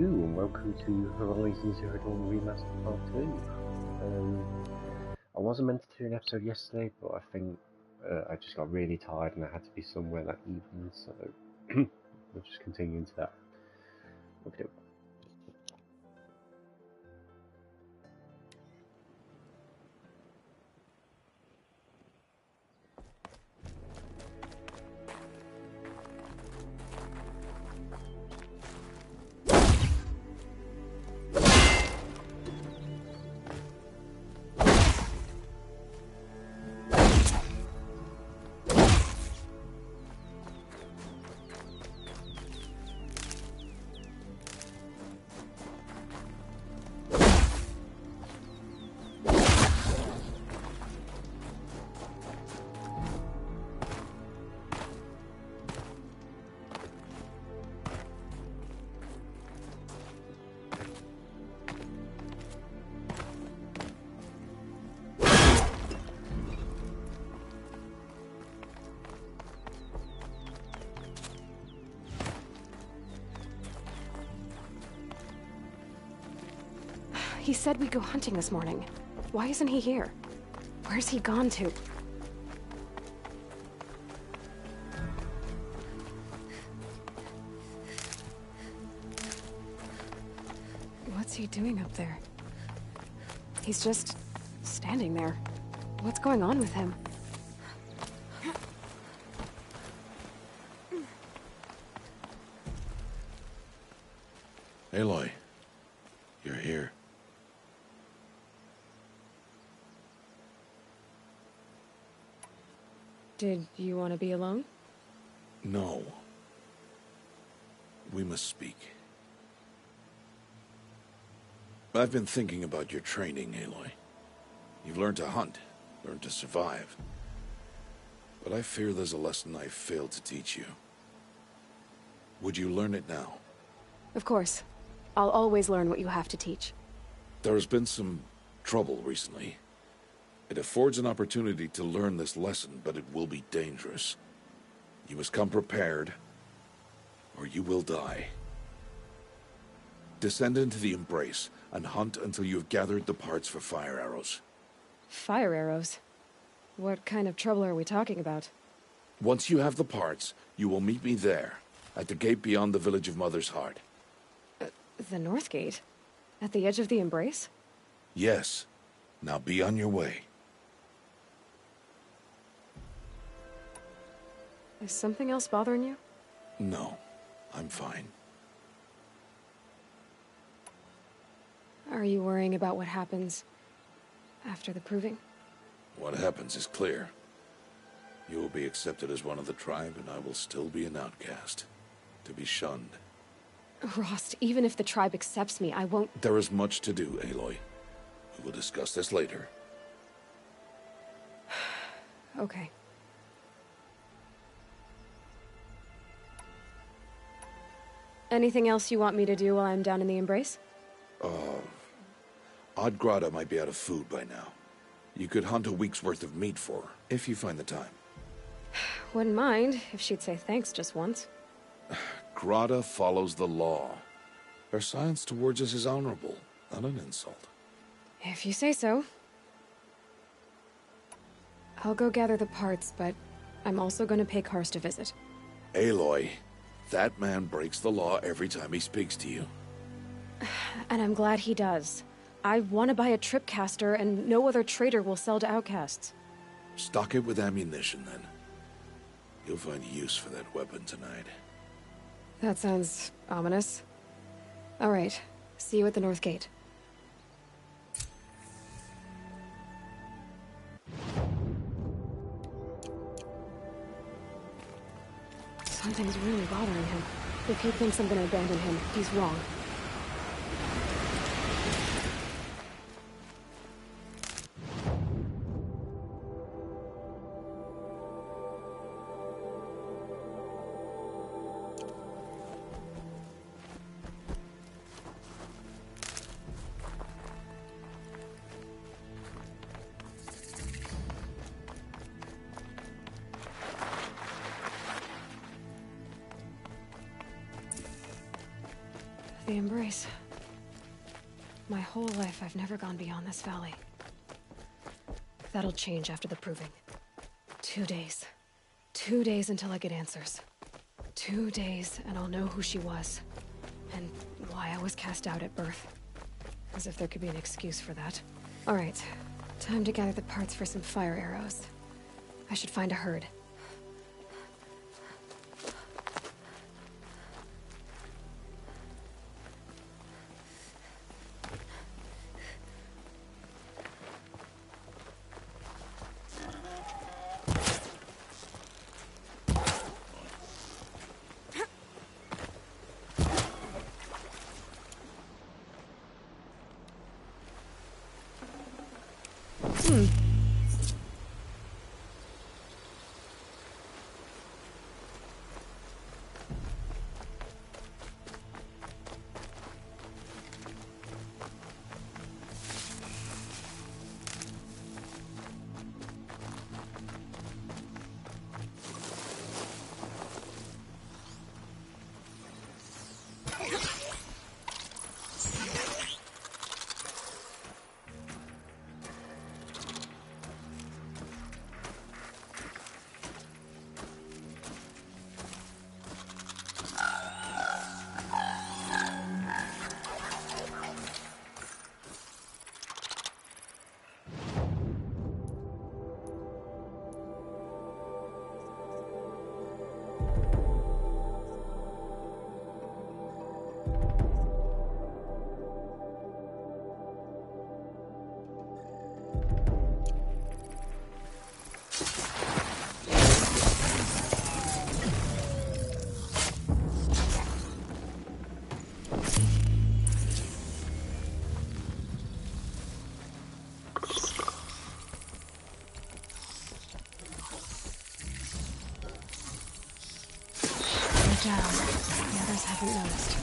and welcome to Horizon Zero Dawn Remastered Part 2. I wasn't meant to do an episode yesterday, but I think I just got really tired and I had to be somewhere that evening, so we'll just continue into that. Okay. He said we'd go hunting this morning. Why isn't he here? Where's he gone to? What's he doing up there? He's just standing there. What's going on with him? Aloy, you're here. Did you want to be alone? No. We must speak. I've been thinking about your training, Aloy. You've learned to hunt, learned to survive. But I fear there's a lesson I failed to teach you. Would you learn it now? Of course. I'll always learn what you have to teach. There has been some trouble recently. It affords an opportunity to learn this lesson, but it will be dangerous. You must come prepared, or you will die. Descend into the Embrace, and hunt until you have gathered the parts for fire arrows. Fire arrows? What kind of trouble are we talking about? Once you have the parts, you will meet me there, at the gate beyond the village of Mother's Heart. The North Gate? At the edge of the Embrace? Yes. Now be on your way. Is something else bothering you? No, I'm fine. Are you worrying about what happens after the proving? What happens is clear. You will be accepted as one of the tribe, and I will still be an outcast, to be shunned. Rost, even if the tribe accepts me, I won't— There is much to do, Aloy. We will discuss this later. Okay. Anything else you want me to do while I'm down in the Embrace? Odd Grata might be out of food by now. You could hunt a week's worth of meat for her, if you find the time. Wouldn't mind if she'd say thanks just once. Grata follows the law. Her silence towards us is honorable, not an insult. If you say so. I'll go gather the parts, but I'm also going to pay Karst a visit. Aloy, that man breaks the law every time he speaks to you. And I'm glad he does. I want to buy a tripcaster, and no other trader will sell to outcasts. Stock it with ammunition, then. You'll find use for that weapon tonight. That sounds ominous. All right. See you at the North Gate. Something's really bothering him. If he thinks I'm gonna abandon him, he's wrong. The embrace. My whole life, I've never gone beyond this valley. That'll change after the proving. 2 days. 2 days until I get answers. 2 days, and I'll know who she was. And why I was cast out at birth. As if there could be an excuse for that. Alright. Time to gather the parts for some fire arrows. I should find a herd. Down. The others haven't noticed.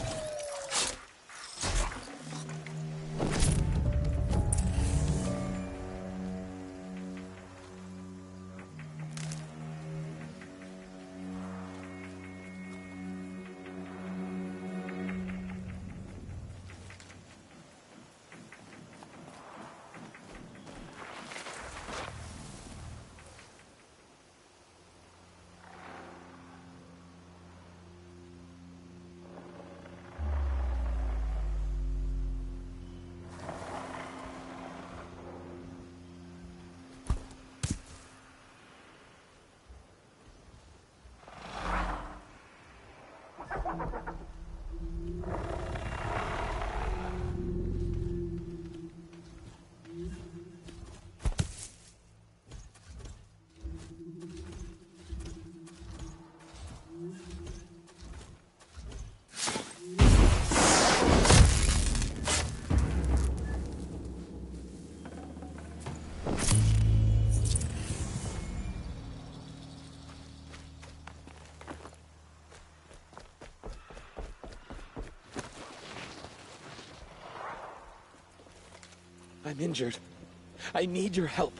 I'm injured. I need your help.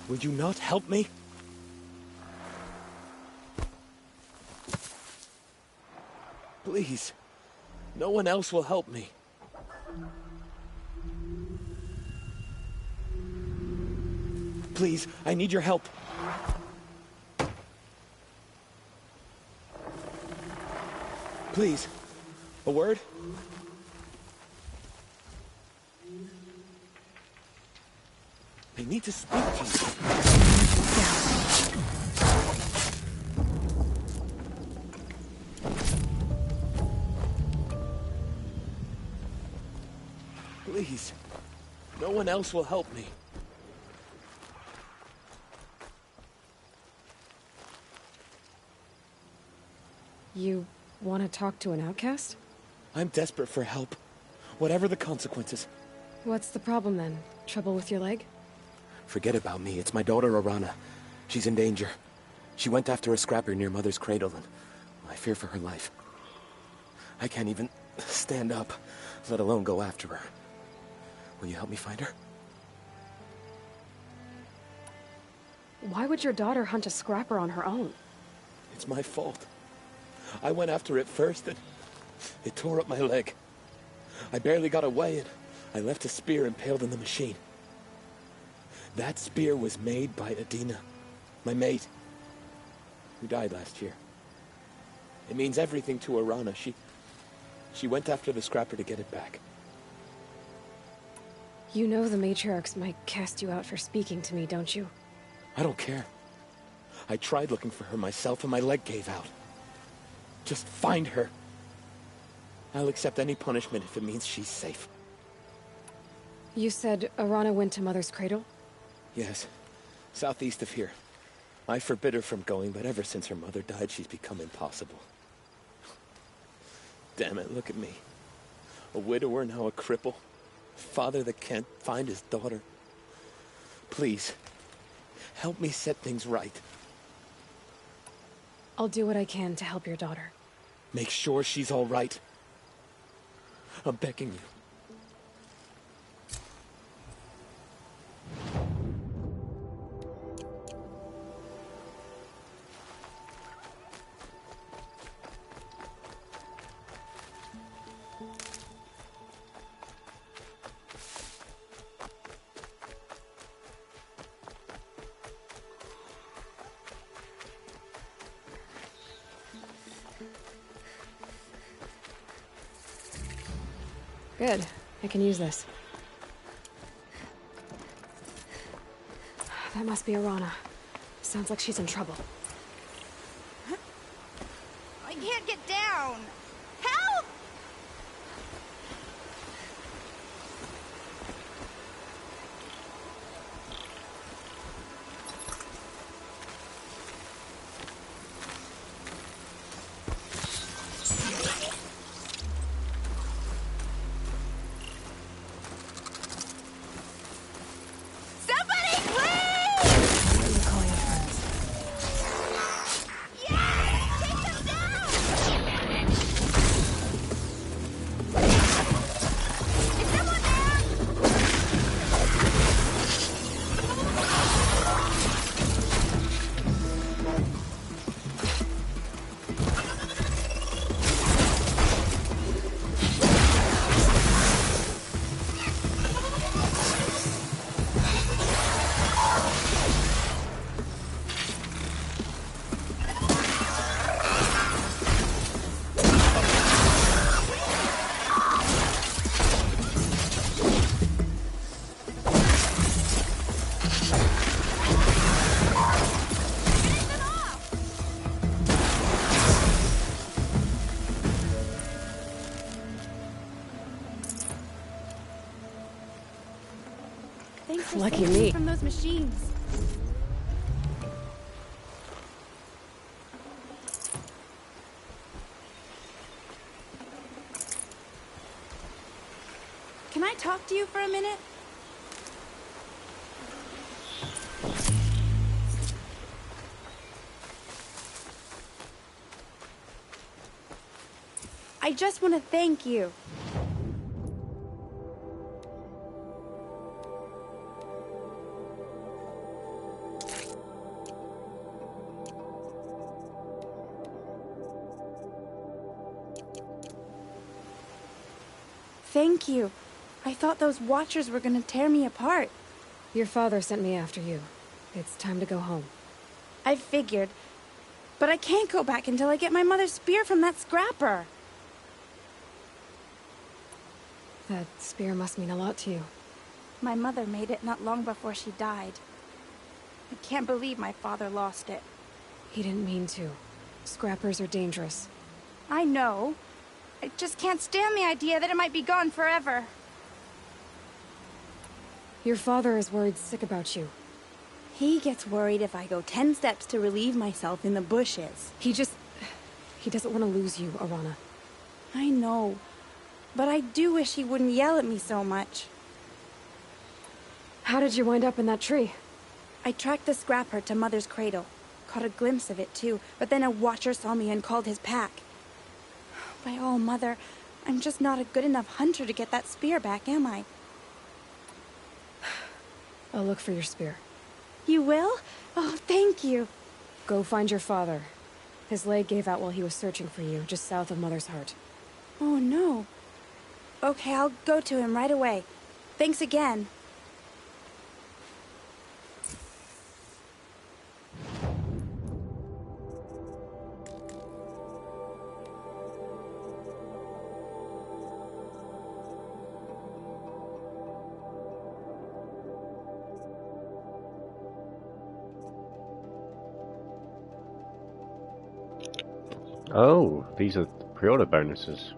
Would you not help me? Please. No one else will help me. Please, I need your help. Please. A word? I need to speak to you. Please. No one else will help me. You want to talk to an outcast? I'm desperate for help. Whatever the consequences. What's the problem then? Trouble with your leg? Forget about me. It's my daughter, Arana. She's in danger. She went after a scrapper near Mother's cradle, and I fear for her life. I can't even stand up, let alone go after her. Will you help me find her? Why would your daughter hunt a scrapper on her own? It's my fault. I went after it first, and it tore up my leg. I barely got away, and I left a spear impaled in the machine. That spear was made by Adina, my mate, who died last year. It means everything to Arana. She went after the scrapper to get it back. You know the matriarchs might cast you out for speaking to me, don't you? I don't care. I tried looking for her myself, and my leg gave out. Just find her. I'll accept any punishment if it means she's safe. You said Arana went to Mother's cradle? Yes, southeast of here. I forbid her from going, but ever since her mother died, she's become impossible. Damn it, look at me. A widower, now a cripple. A father that can't find his daughter. Please, help me set things right. I'll do what I can to help your daughter. Make sure she's all right. I'm begging you. Good. I can use this. That must be Arana. Sounds like she's in trouble. I can't get down! Help! Somebody, please! You call your friends. Yes! Take them down! Is someone there? Thanks for Lucky saving me. me from those machines. Can I talk to you for a minute? I just want to thank you. Thank you. I thought those Watchers were gonna tear me apart. Your father sent me after you. It's time to go home. I figured. But I can't go back until I get my mother's spear from that scrapper. That spear must mean a lot to you. My mother made it not long before she died. I can't believe my father lost it. He didn't mean to. Scrappers are dangerous. I know. I just can't stand the idea that it might be gone forever. Your father is worried sick about you. He gets worried if I go 10 steps to relieve myself in the bushes. He doesn't want to lose you, Arana. I know. But I do wish he wouldn't yell at me so much. How did you wind up in that tree? I tracked the scrapper to Mother's cradle. Caught a glimpse of it too, but then a Watcher saw me and called his pack. By all, Mother, I'm just not a good enough hunter to get that spear back, am I? I'll look for your spear. You will? Oh, thank you. Go find your father. His leg gave out while he was searching for you, just south of Mother's Heart. Oh no. Okay, I'll go to him right away. Thanks again. Oh, these are pre-order bonuses.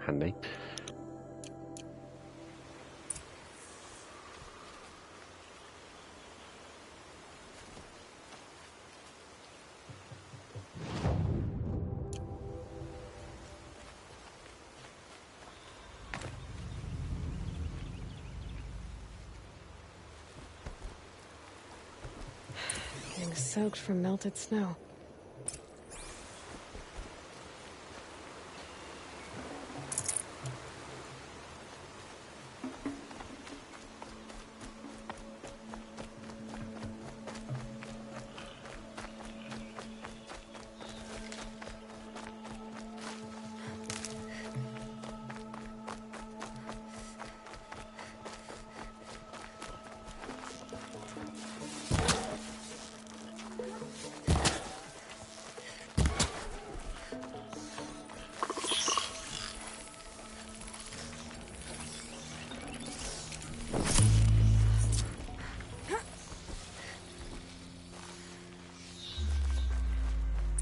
Handy. Getting soaked from melted snow.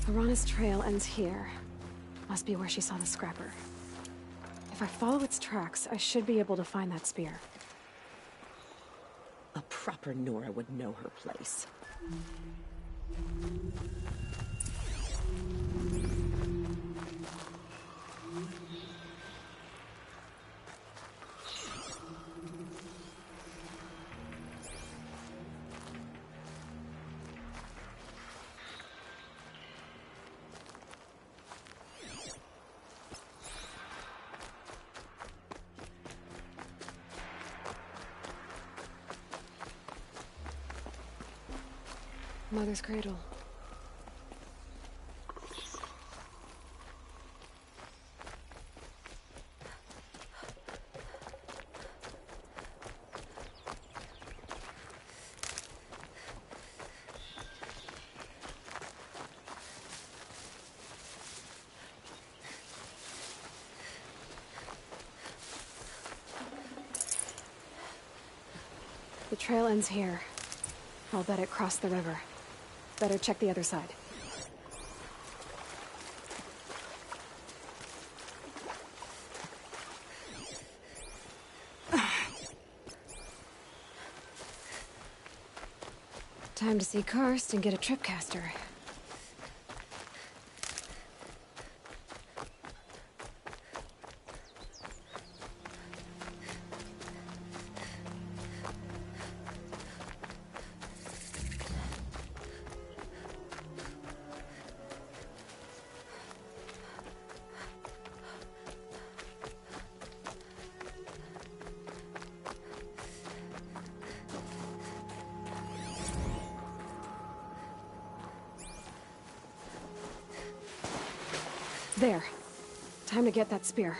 Arana's trail ends here. Must be where she saw the scrapper. If I follow its tracks, I should be able to find that spear. A proper Nora would know her place. Mother's cradle. The trail ends here. I'll bet it crossed the river. Better check the other side. Time to see Karst and get a tripcaster. There. Time to get that spear.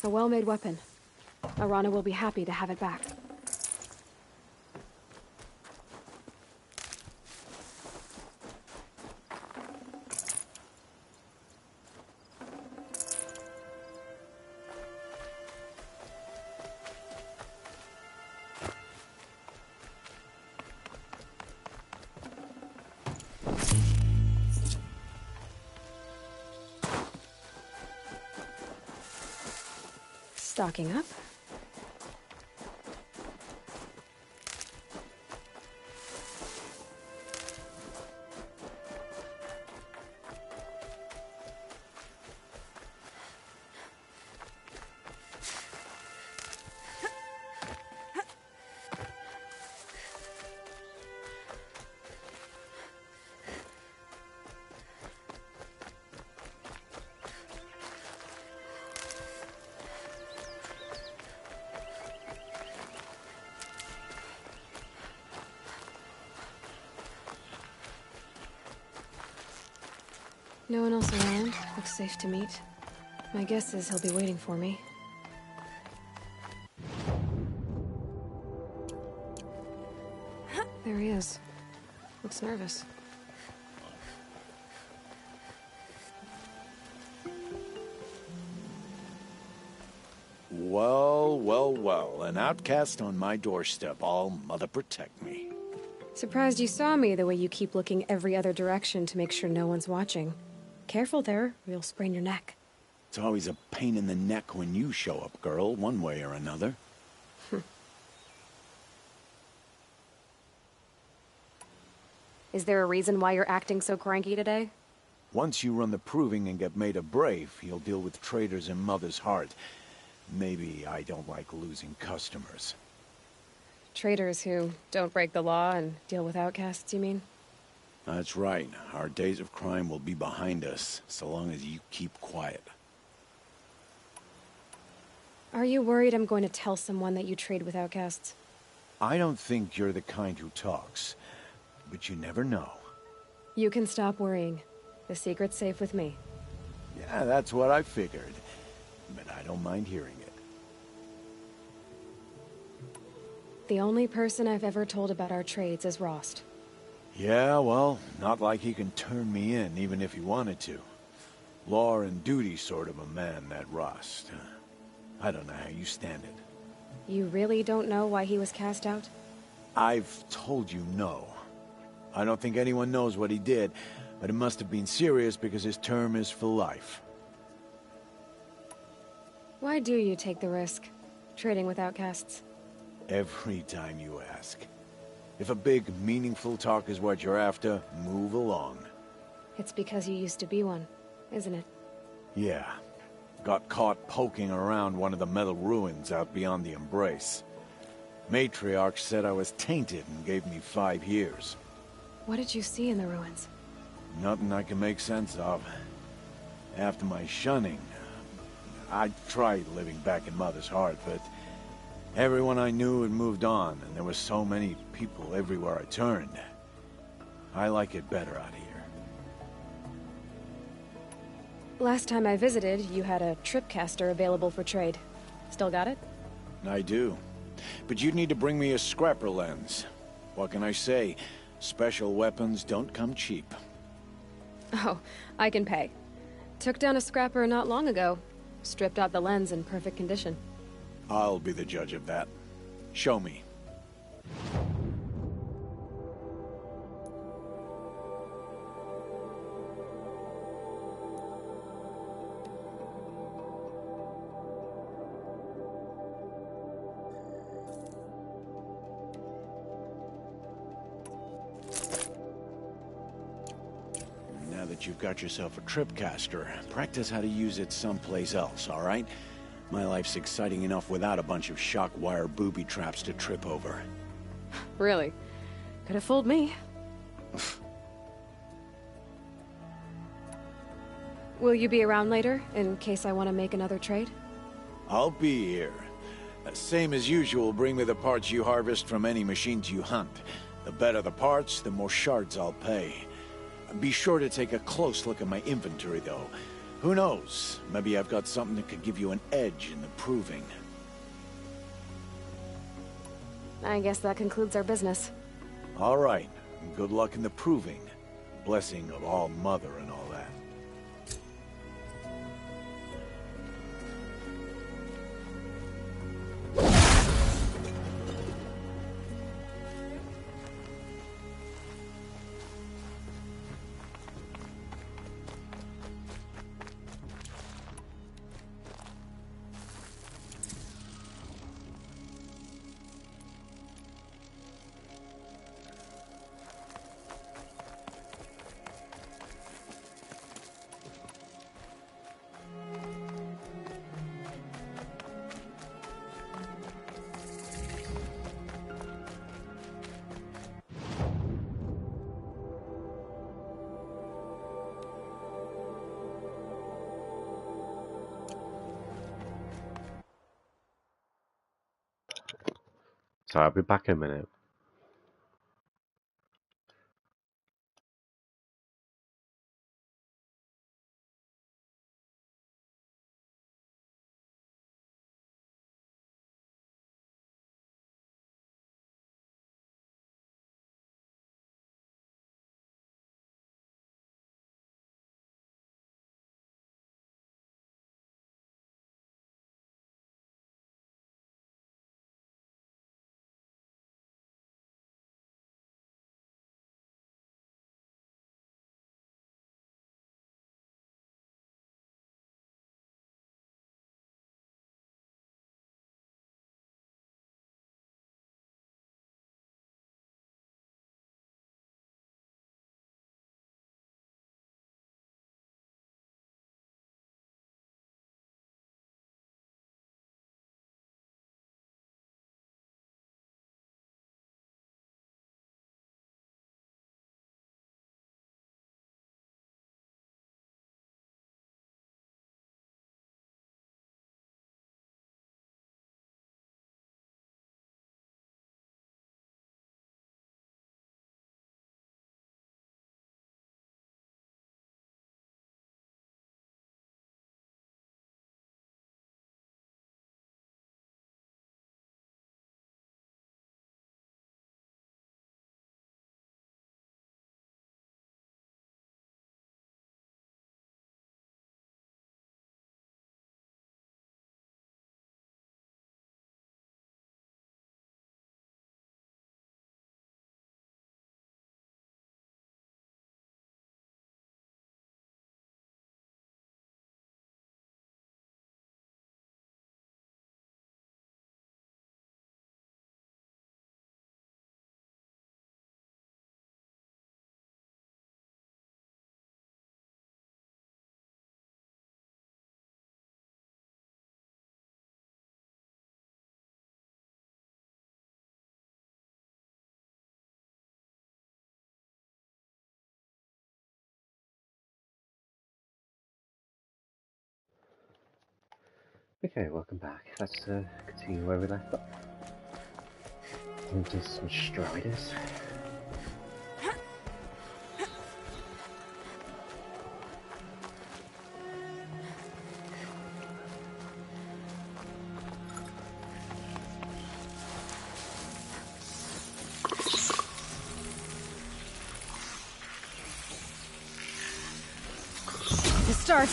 A well-made weapon. Arana will be happy to have it back. Stocking up. No one else around. Looks safe to meet. My guess is he'll be waiting for me. There he is. Looks nervous. Well, well, well. An outcast on my doorstep. All mother protect me. Surprised you saw me the way you keep looking every other direction to make sure no one's watching. Careful there, or you'll sprain your neck. It's always a pain in the neck when you show up, girl, one way or another. Is there a reason why you're acting so cranky today? Once you run the proving and get made a brave, you'll deal with traitors in Mother's Heart. Maybe I don't like losing customers. Traitors who don't break the law and deal with outcasts, you mean? That's right. Our days of crime will be behind us, so long as you keep quiet. Are you worried I'm going to tell someone that you trade with outcasts? I don't think you're the kind who talks, but you never know. You can stop worrying. The secret's safe with me. Yeah, that's what I figured. But I don't mind hearing it. The only person I've ever told about our trades is Rost. Yeah, well, not like he can turn me in, even if he wanted to. Law and duty sort of a man, that Rost. I don't know how you stand it. You really don't know why he was cast out? I've told you no. I don't think anyone knows what he did, but it must have been serious because his term is for life. Why do you take the risk, trading with outcasts? Every time you ask. If a big, meaningful talk is what you're after, move along. It's because you used to be one, isn't it? Yeah. Got caught poking around one of the metal ruins out beyond the Embrace. Matriarch said I was tainted and gave me 5 years. What did you see in the ruins? Nothing I can make sense of. After my shunning, I tried living back in Mother's Heart, but everyone I knew had moved on, and there were so many people everywhere I turned. I like it better out here. Last time I visited, you had a tripcaster available for trade. Still got it? I do. But you'd need to bring me a scrapper lens. What can I say? Special weapons don't come cheap. Oh, I can pay. Took down a scrapper not long ago. Stripped out the lens in perfect condition. I'll be the judge of that. Show me. Now that you've got yourself a tripcaster, practice how to use it someplace else, all right? My life's exciting enough without a bunch of shock wire booby traps to trip over. Really? Could have fooled me. Will you be around later, in case I want to make another trade? I'll be here. Same as usual, bring me the parts you harvest from any machines you hunt. The better the parts, the more shards I'll pay. Be sure to take a close look at my inventory, though. Who knows? Maybe I've got something that could give you an edge in the proving. I guess that concludes our business. All right. Good luck in the proving. Blessing of All Mother and all that. So I'll be back in a minute. Okay, welcome back. Let's continue where we left off. Into some striders. To start.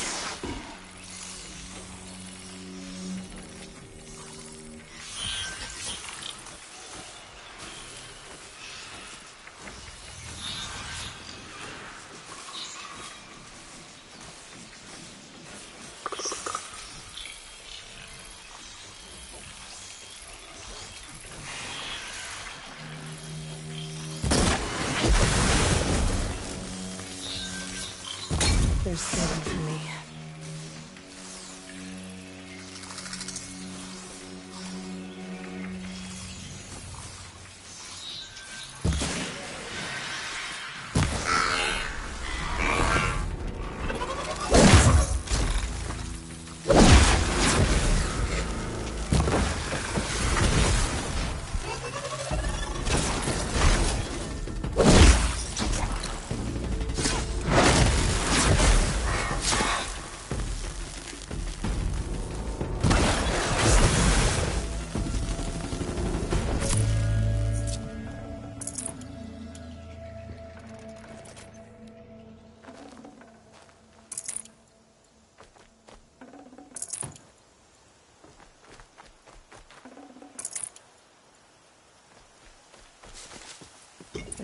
There's saving for me.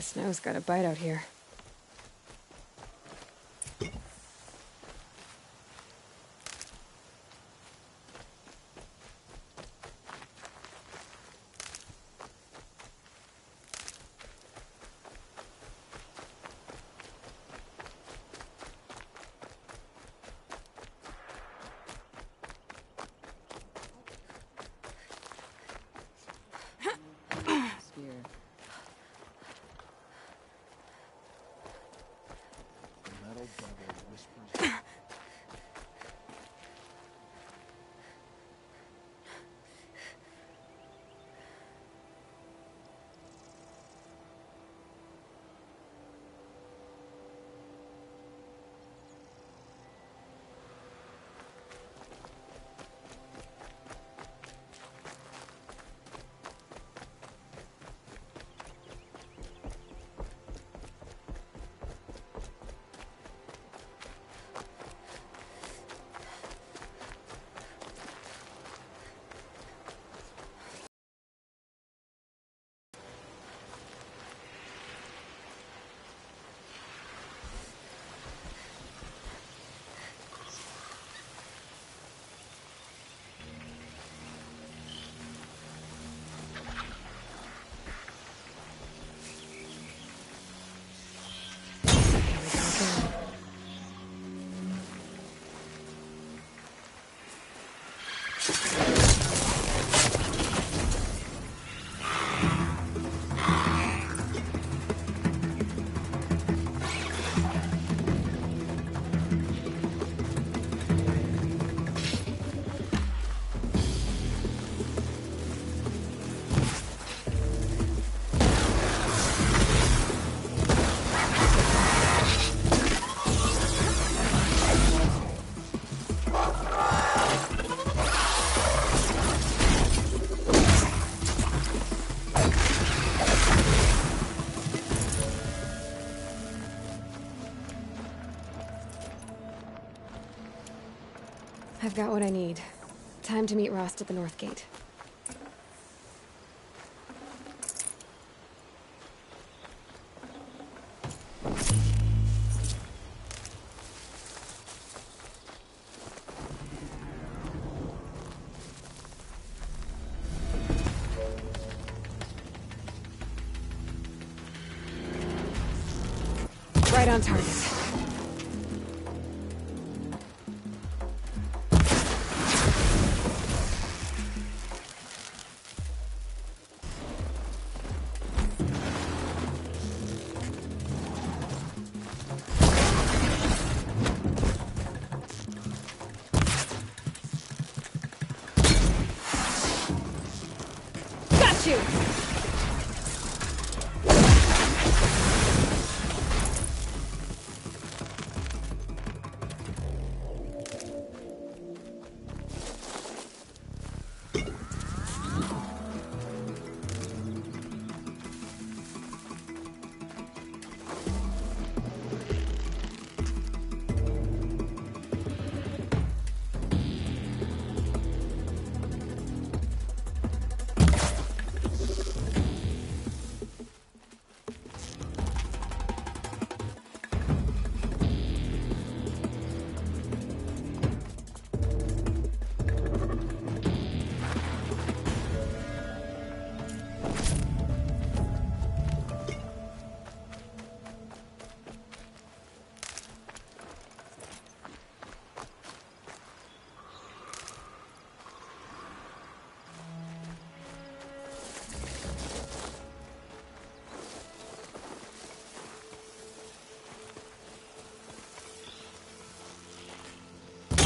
The snow's got a bite out here. I've got what I need. Time to meet Rost at the North Gate. Right on target. Got you!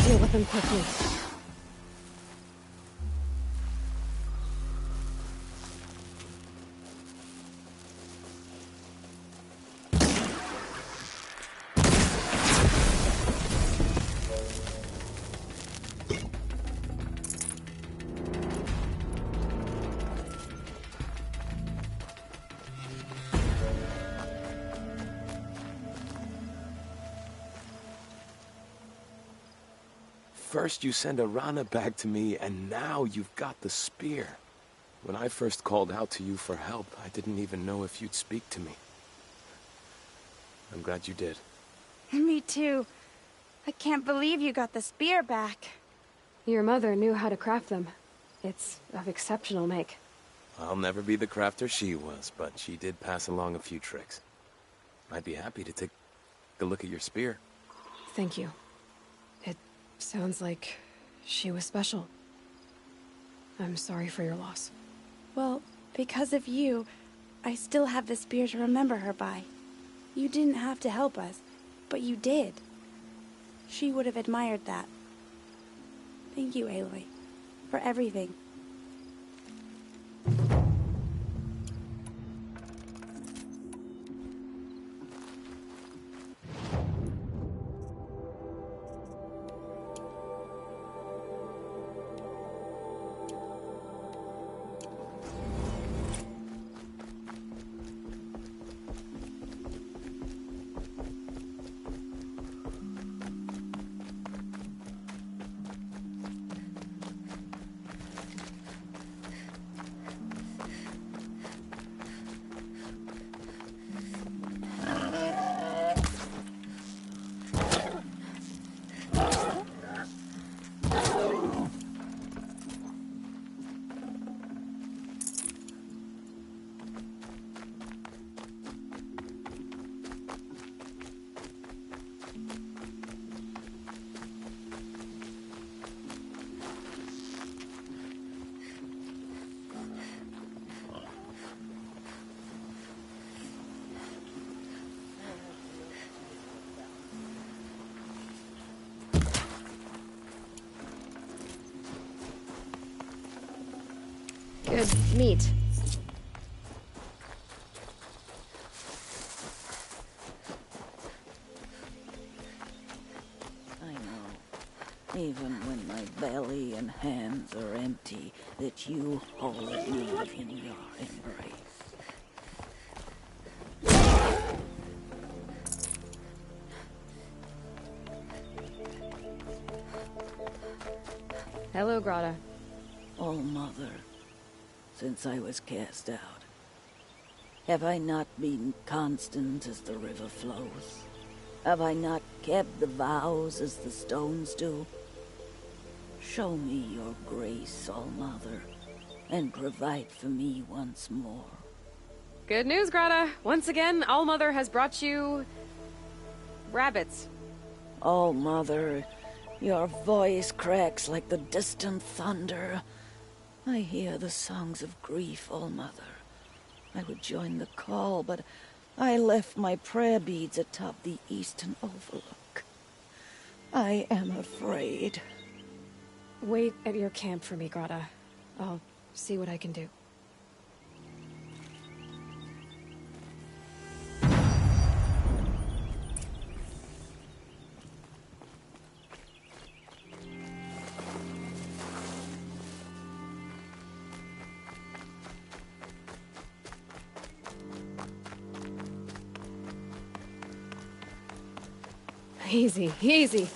Deal with them quickly. First you send Arana back to me, and now you've got the spear. When I first called out to you for help, I didn't even know if you'd speak to me. I'm glad you did. Me too. I can't believe you got the spear back. Your mother knew how to craft them. It's of exceptional make. I'll never be the crafter she was, but she did pass along a few tricks. I'd be happy to take a look at your spear. Thank you. It sounds like she was special. I'm sorry for your loss. Well, because of you, I still have the spear to remember her by. You didn't have to help us, but you did. She would have admired that. Thank you, Aloy, for everything. Good meat. I know, even when my belly and hands are empty, that you hold me in your embrace. Hello, Grata. Oh, Mother, since I was cast out, have I not been constant as the river flows? Have I not kept the vows as the stones do? Show me your grace, All-Mother, and provide for me once more. Good news, Grata. Once again, All-Mother has brought you... rabbits. All-Mother, your voice cracks like the distant thunder. I hear the songs of grief, All-Mother. I would join the call, but I left my prayer beads atop the eastern overlook. I am afraid. Wait at your camp for me, Grata. I'll see what I can do. Easy, easy.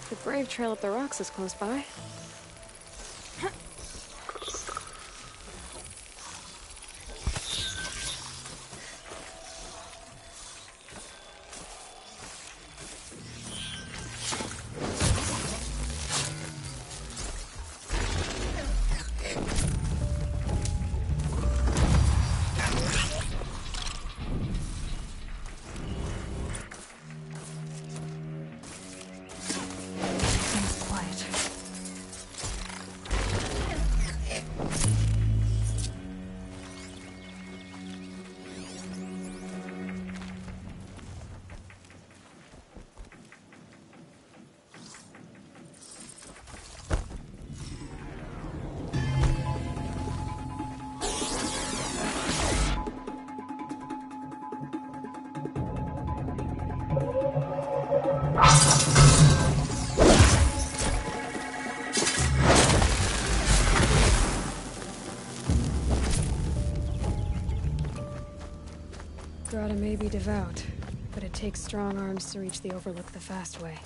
The brave trail up the rocks is close by. Quiet. may be devout, but it takes strong arms to reach the Overlook the fast way.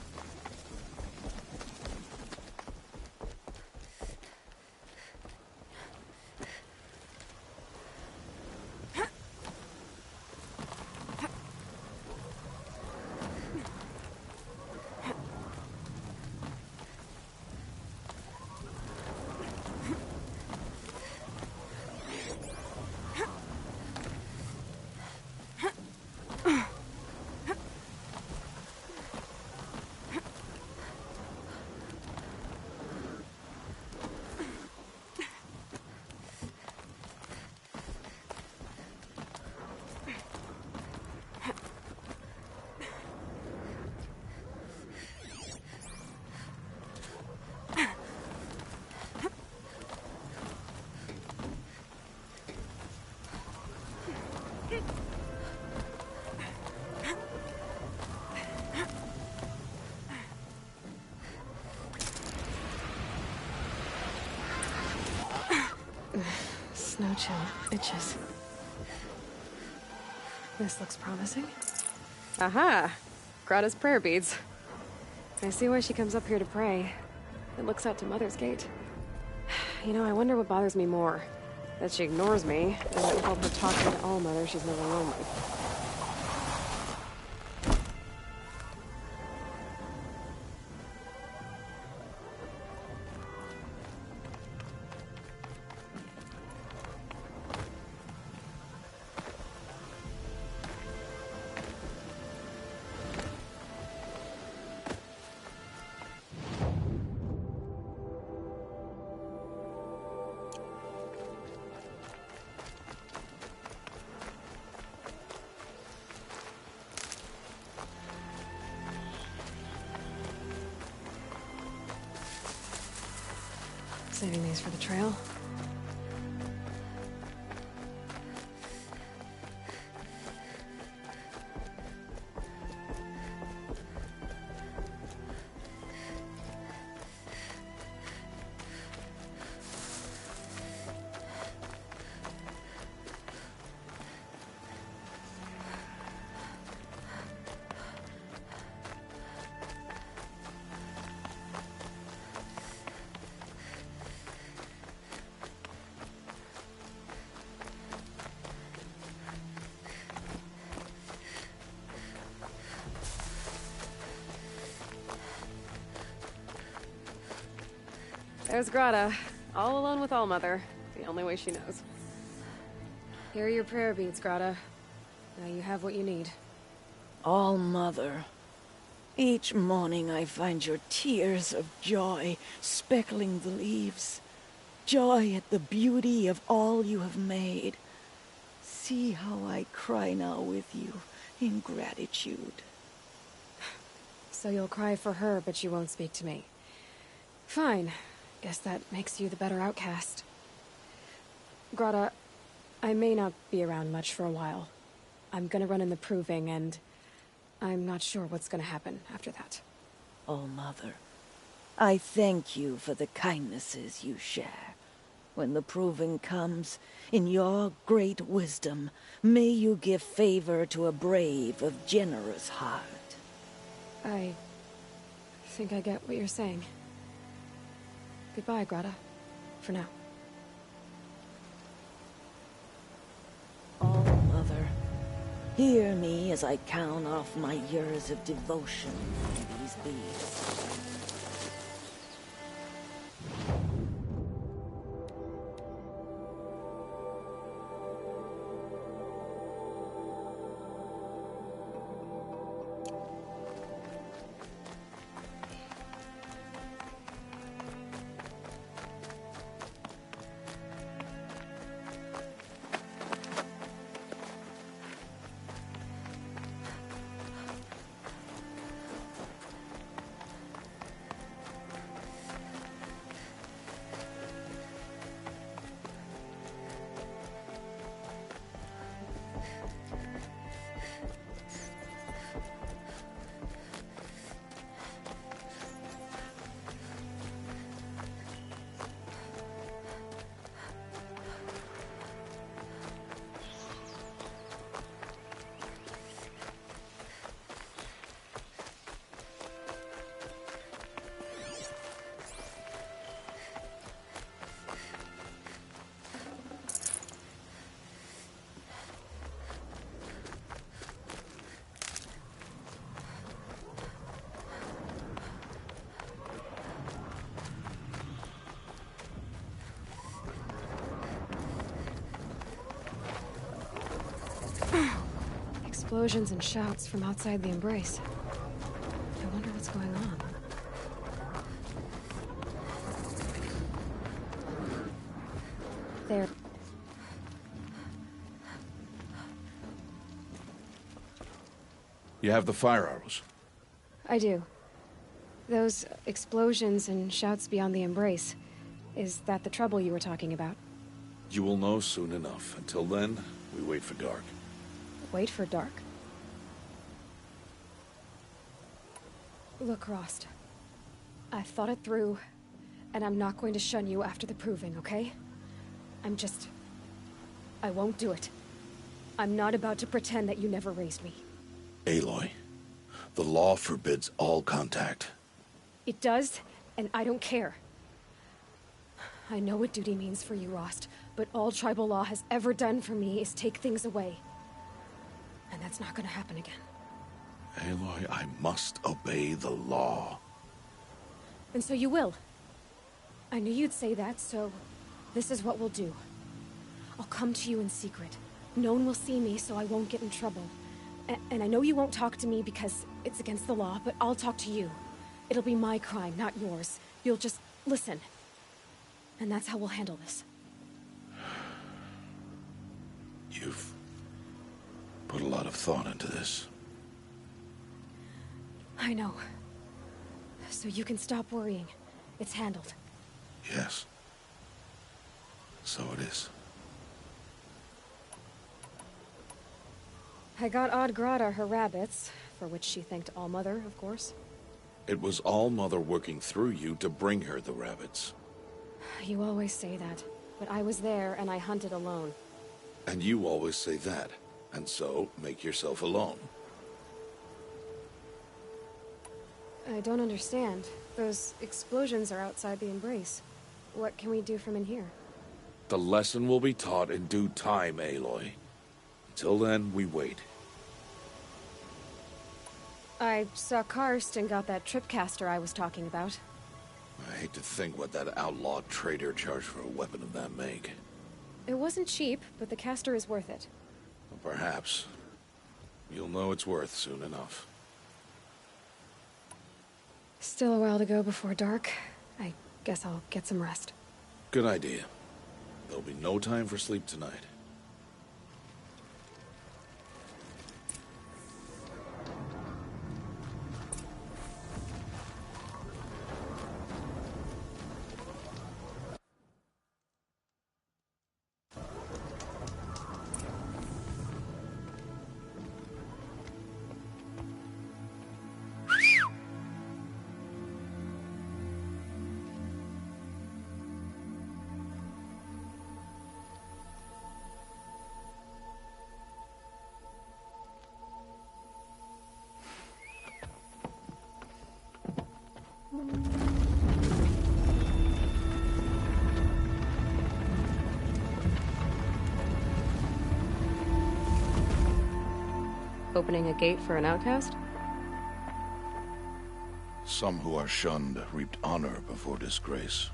Snow chill itches. This looks promising. Aha! Grata's prayer beads. I see why she comes up here to pray. It looks out to Mother's Gate. You know, I wonder what bothers me more. That she ignores me, and that with all her talking to All-Mother, she's never lonely. Saving these for the trail. There's Grata, all alone with All-Mother, the only way she knows. Here are your prayer beads, Grata. Now you have what you need. All-Mother, each morning I find your tears of joy speckling the leaves. Joy at the beauty of all you have made. See how I cry now with you in gratitude. So you'll cry for her, but you won't speak to me. Fine. Guess that makes you the better outcast. Grata, I may not be around much for a while. I'm gonna run in the proving, and I'm not sure what's gonna happen after that. All-Mother, I thank you for the kindnesses you share. When the proving comes, in your great wisdom, may you give favor to a brave of generous heart. I think I get what you're saying. Goodbye, Grata. For now. All-Mother, hear me as I count off my years of devotion to these beads. explosions and shouts from outside the embrace. I wonder what's going on. There. You have the fire arrows. I do. Those explosions and shouts beyond the embrace. Is that the trouble you were talking about? You will know soon enough. Until then, we wait for dark. Wait for dark? Look, Rost. I've thought it through, and I'm not going to shun you after the proving, okay? I won't do it. I'm not about to pretend that you never raised me. Aloy, the law forbids all contact. It does, and I don't care. I know what duty means for you, Rost, but all tribal law has ever done for me is take things away. And that's not gonna happen again. Aloy, I must obey the law. And so you will. I knew you'd say that, so this is what we'll do. I'll come to you in secret. No one will see me, so I won't get in trouble. And I know you won't talk to me because it's against the law, but I'll talk to you. It'll be my crime, not yours. You'll just listen. And that's how we'll handle this. You've put a lot of thought into this. I know. So you can stop worrying. It's handled. Yes. So it is. I got Odd Grata her rabbits, for which she thanked All-Mother, of course. It was All-Mother working through you to bring her the rabbits. You always say that, but I was there and I hunted alone. And you always say that, and so make yourself alone. I don't understand. Those explosions are outside the embrace. What can we do from in here? The lesson will be taught in due time, Aloy. Until then, we wait. I saw Karst and got that tripcaster I was talking about. I hate to think what that outlawed trader charged for a weapon of that make. It wasn't cheap, but the caster is worth it. Well, perhaps. You'll know it's worth soon enough. Still a while to go before dark. I guess I'll get some rest. Good idea. There'll be no time for sleep tonight. Opening a gate for an outcast? Some who are shunned reaped honor before disgrace.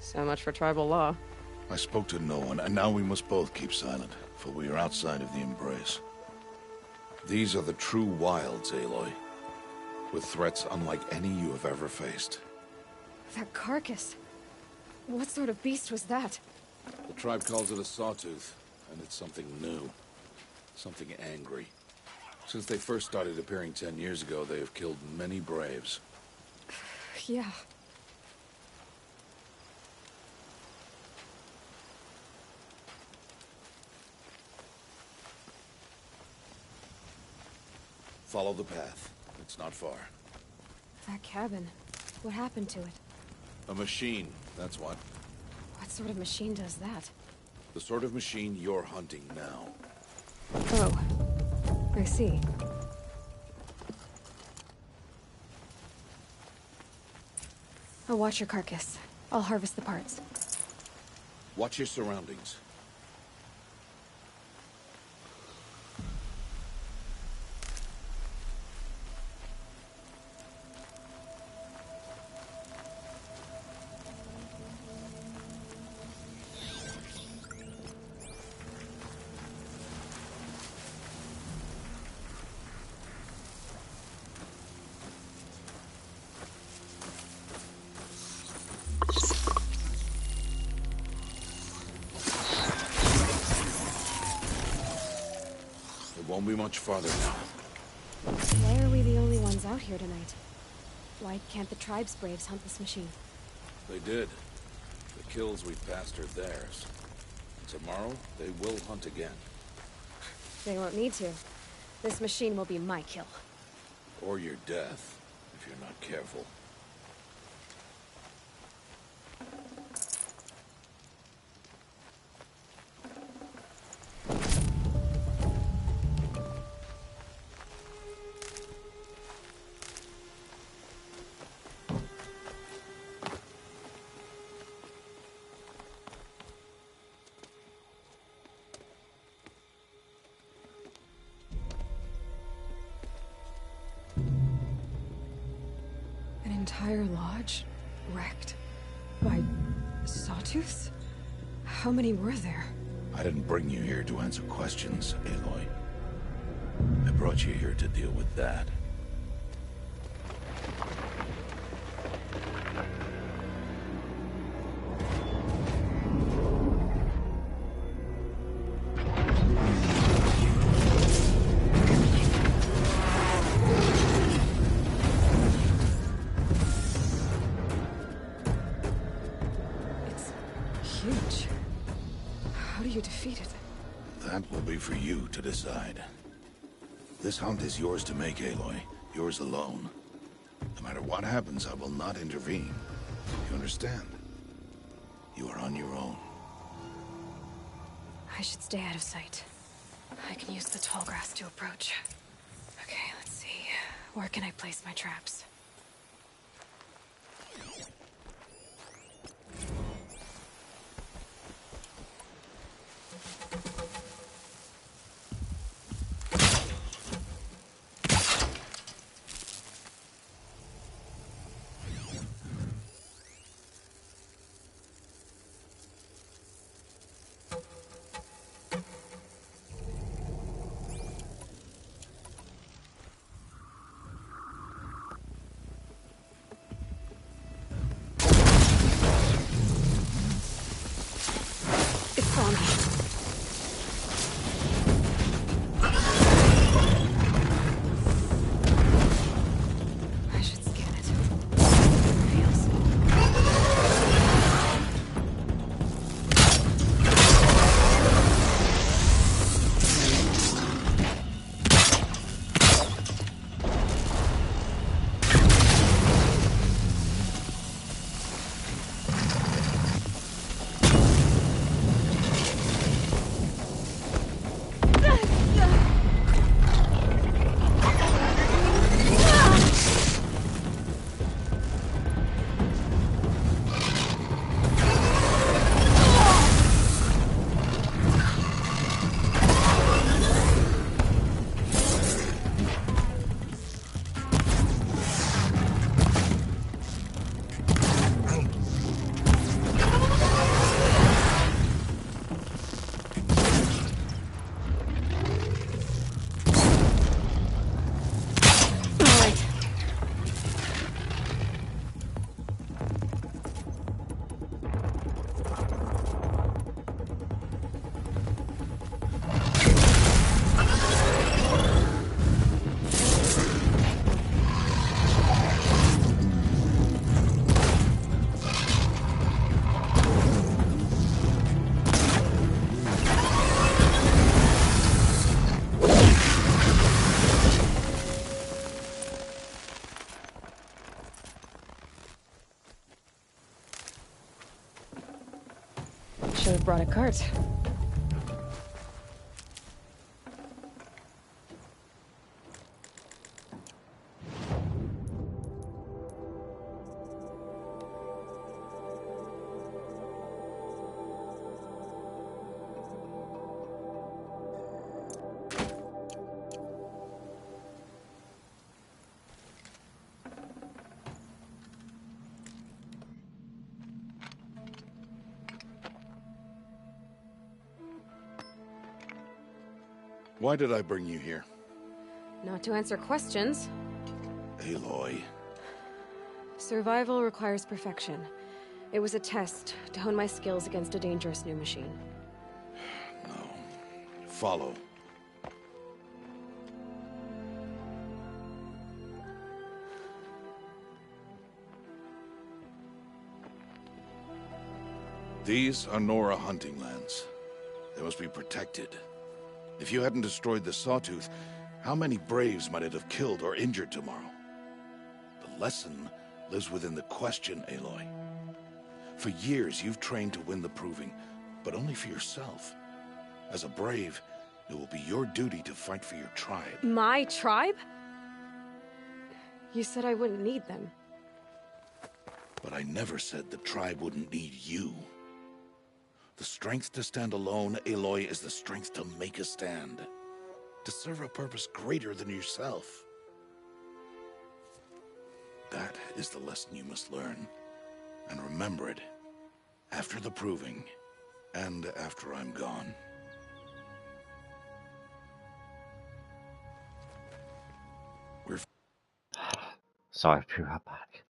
So much for tribal law. I spoke to no one, and now we must both keep silent, for we are outside of the embrace. These are the true wilds, Aloy, with threats unlike any you have ever faced. That carcass. What sort of beast was that? The tribe calls it a sawtooth, and it's something new. Something angry. Since they first started appearing 10 years ago, they have killed many braves. Yeah. Follow the path. It's not far. That cabin. What happened to it? A machine, that's what. What sort of machine does that? The sort of machine you're hunting now. Oh. I see. I'll watch your carcass. I'll harvest the parts. Watch your surroundings. won't be much farther now. Why are we the only ones out here tonight? Why can't the tribe's braves hunt this machine? They did. The kills we passed are theirs. Tomorrow, they will hunt again. They won't need to. This machine will be my kill. Or your death, if you're not careful. An entire lodge? Wrecked? By sawtooths? How many were there? I didn't bring you here to answer questions, Aloy. I brought you here to deal with that. Huge. How do you defeat it? That will be for you to decide. This hunt is yours to make, Aloy. Yours alone. No matter what happens, I will not intervene. You understand? You are on your own. I should stay out of sight. I can use the tall grass to approach. Okay, let's see. Where can I place my traps? It's on me. I should scan it. Feels. Should have brought a cart. Why did I bring you here? Not to answer questions. Aloy. Survival requires perfection. It was a test to hone my skills against a dangerous new machine. No. Follow. These are Nora hunting lands. They must be protected. If you hadn't destroyed the Sawtooth, how many Braves might it have killed or injured tomorrow? The lesson lives within the question, Aloy. For years, you've trained to win the Proving, but only for yourself. As a Brave, it will be your duty to fight for your tribe. My tribe? You said I wouldn't need them. But I never said the tribe wouldn't need you. The strength to stand alone, Aloy, is the strength to make a stand. To serve a purpose greater than yourself. That is the lesson you must learn. And remember it. After the Proving. And after I'm gone. Sorry, I threw her back.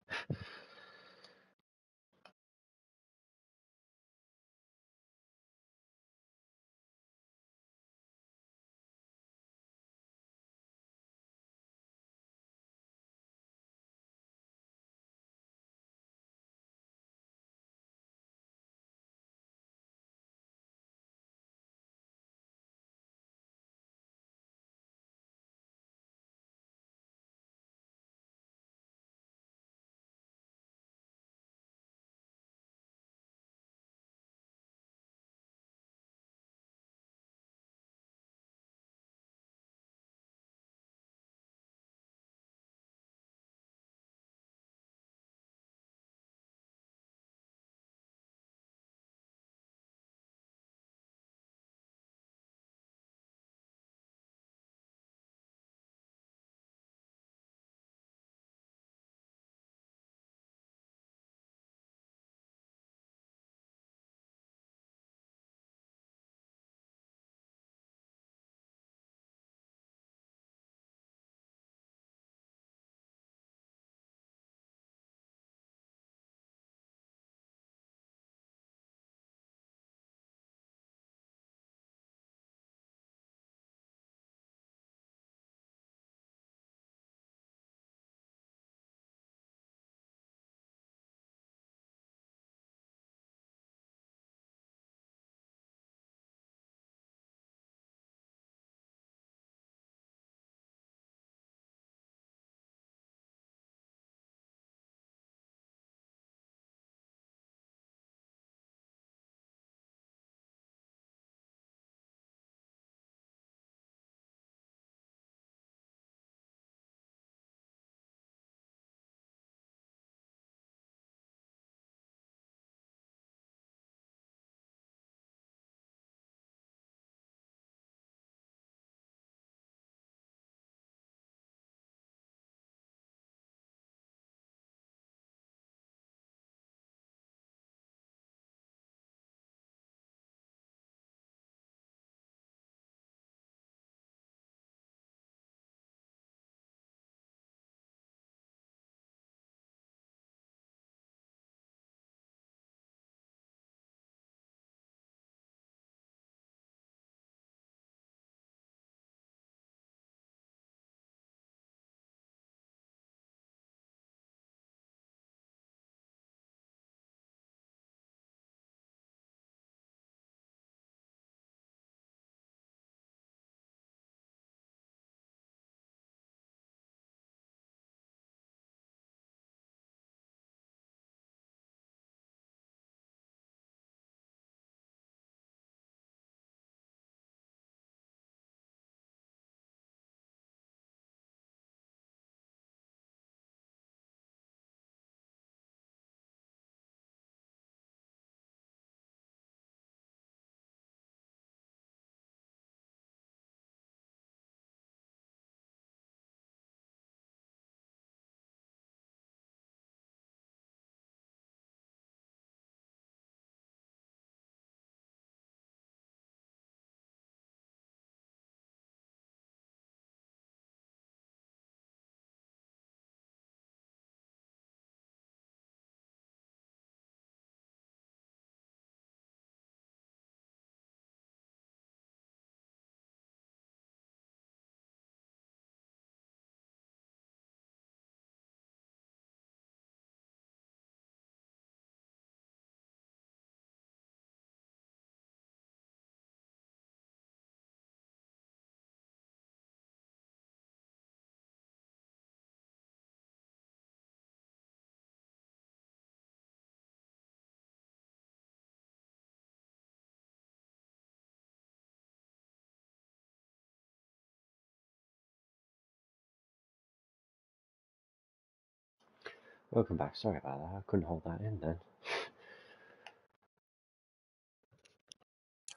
Welcome back. Sorry about that. I couldn't hold that in then.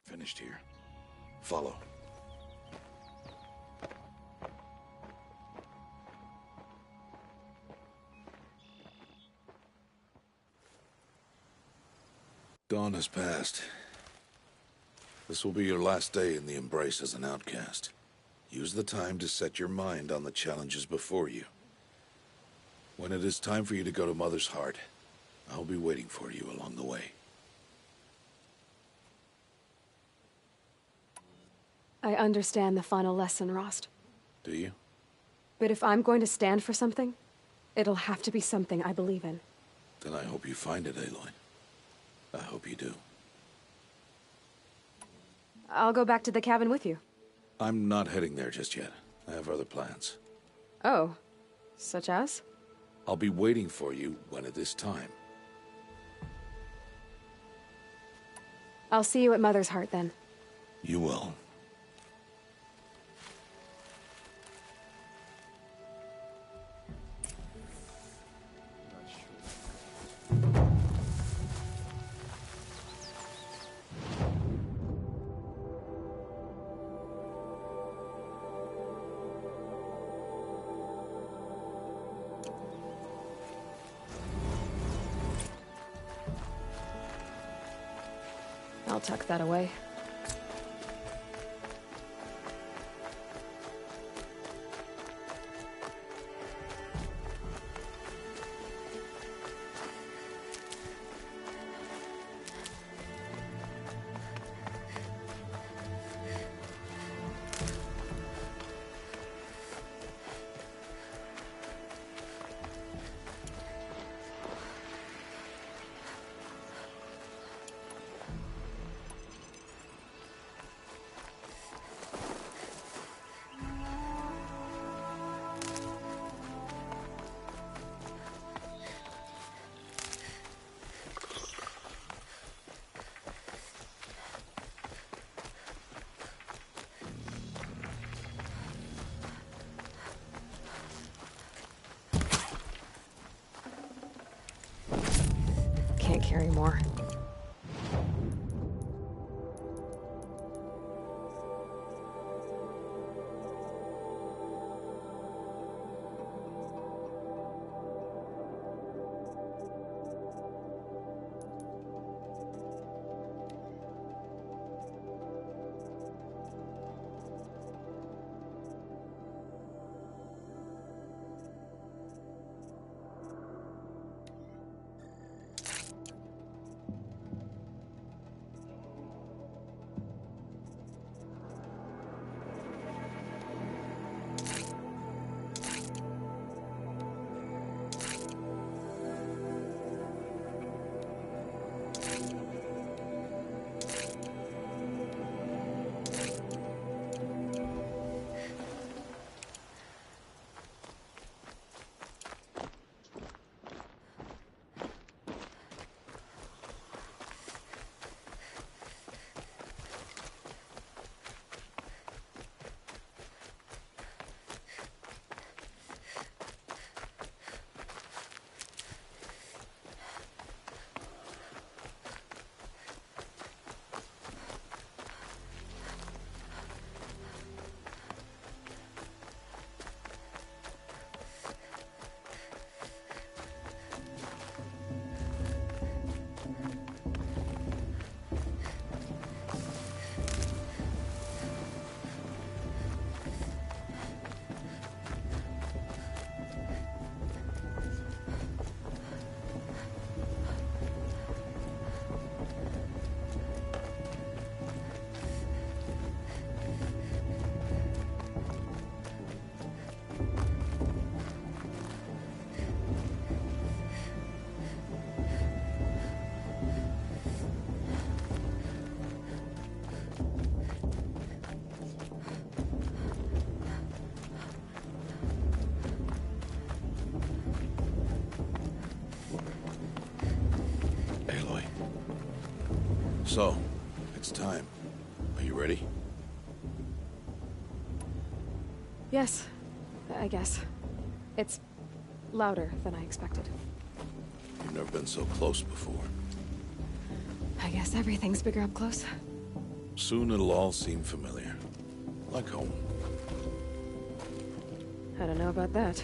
Finished here. Follow. Dawn has passed. This will be your last day in the Embrace as an outcast. Use the time to set your mind on the challenges before you. When it is time for you to go to Mother's Heart, I'll be waiting for you along the way. I understand the final lesson, Rost. Do you? But if I'm going to stand for something, it'll have to be something I believe in. Then I hope you find it, Aloy. I hope you do. I'll go back to the cabin with you. I'm not heading there just yet. I have other plans. Oh, such as? I'll be waiting for you when it is time. I'll see you at Mother's Heart then. You will. I'll tuck that away. Can't carry more. So, it's time. Are you ready? Yes, I guess. It's louder than I expected. never been so close before. I guess everything's bigger up close. Soon it'll all seem familiar. Like home. I don't know about that.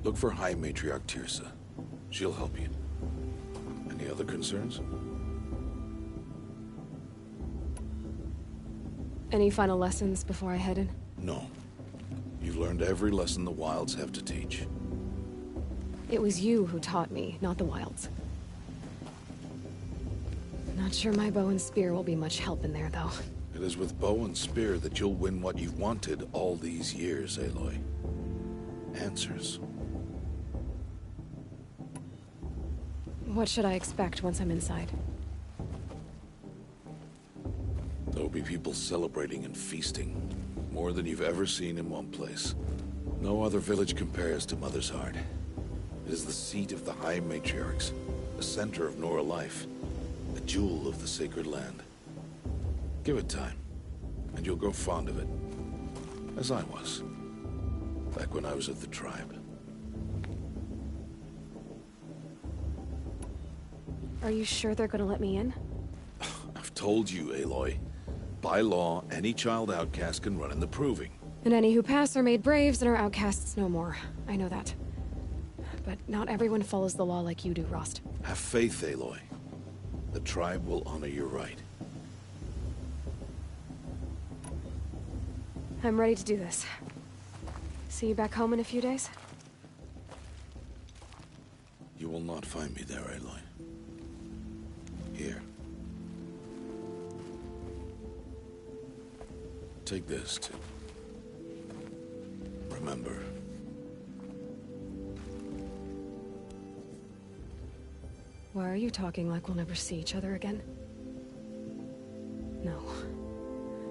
Look for High Matriarch Tirsa. She'll help you. Any other concerns? Any final lessons before I head in? No. You've learned every lesson the Wilds have to teach. It was you who taught me, not the Wilds. Not sure my bow and spear will be much help in there, though. It is with bow and spear that you'll win what you've wanted all these years, Aloy. Answers. What should I expect once I'm inside? There'll be people celebrating and feasting. More than you've ever seen in one place. No other village compares to Mother's Heart. It is the seat of the High Matriarchs, the center of Nora life, a jewel of the sacred land. Give it time, and you'll grow fond of it. As I was, back when I was at the tribe. Are you sure they're gonna let me in? I've told you, Aloy. By law, any child outcast can run in the Proving. And any who pass are made braves and are outcasts no more. I know that. But not everyone follows the law like you do, Rost. Have faith, Aloy. The tribe will honor your right. I'm ready to do this. See you back home in a few days? You will not find me there, Aloy. Here. Take this, too. Remember. Why are you talking like we'll never see each other again? No.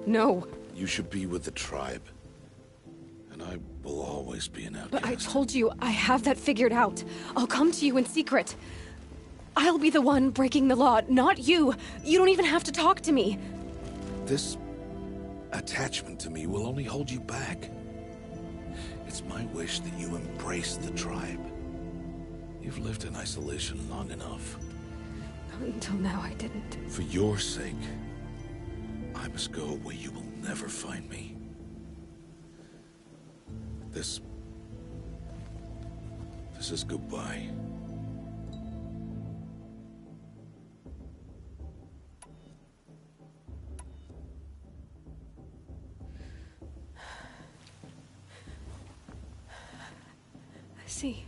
No! You should be with the tribe. And I will always be an outcast. But I told you, I have that figured out. I'll come to you in secret. I'll be the one breaking the law, not you. You don't even have to talk to me. This attachment to me will only hold you back. It's my wish that you embrace the tribe. You've lived in isolation long enough. Until now, I didn't. For your sake, I must go where you will never find me. This is goodbye. I see.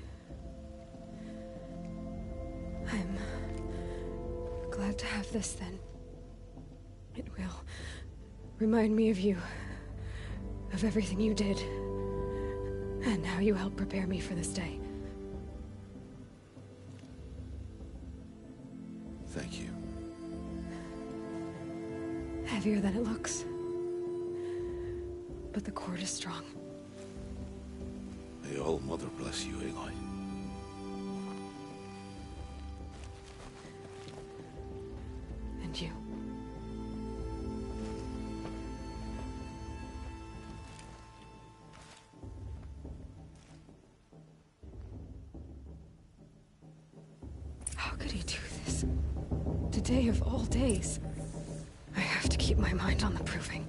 I'm glad to have this, then. It will remind me of you, of everything you did, and how you helped prepare me for this day. Thank you. Heavier than it looks. But the cord is strong. May All Mother bless you, Aloy. And you. How could he do this? Today of all days. I have to keep my mind on the Proving.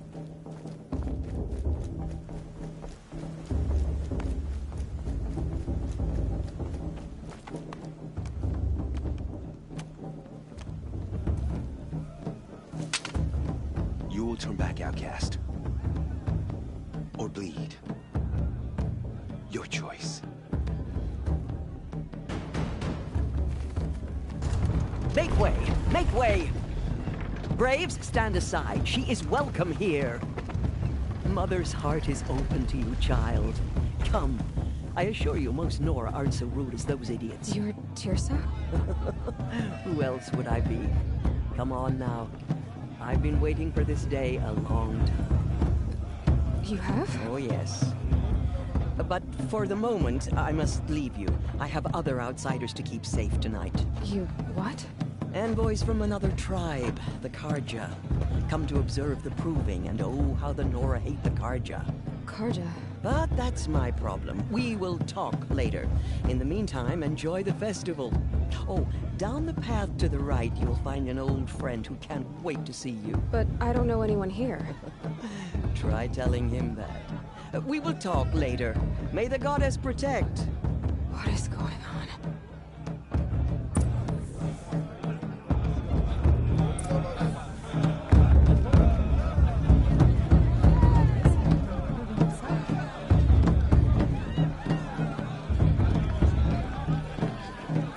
You will turn back, outcast. Or bleed. Your choice. Make way! Make way! Braves, stand aside. She is welcome here. Mother's heart is open to you, child. Come. I assure you, most Nora aren't so rude as those idiots. You're Tirsa? Who else would I be? Come on now. I've been waiting for this day a long time. You have? Oh, yes. But for the moment, I must leave you. I have other outsiders to keep safe tonight. You what? Envoys from another tribe, the Karja. Come to observe the Proving, and oh, how the Nora hate the Karja. Karja? But that's my problem. We will talk later. In the meantime, enjoy the festival. Oh, down the path to the right, you'll find an old friend who can't wait to see you. But I don't know anyone here. Try telling him that. We will talk later. May the goddess protect. What is going on?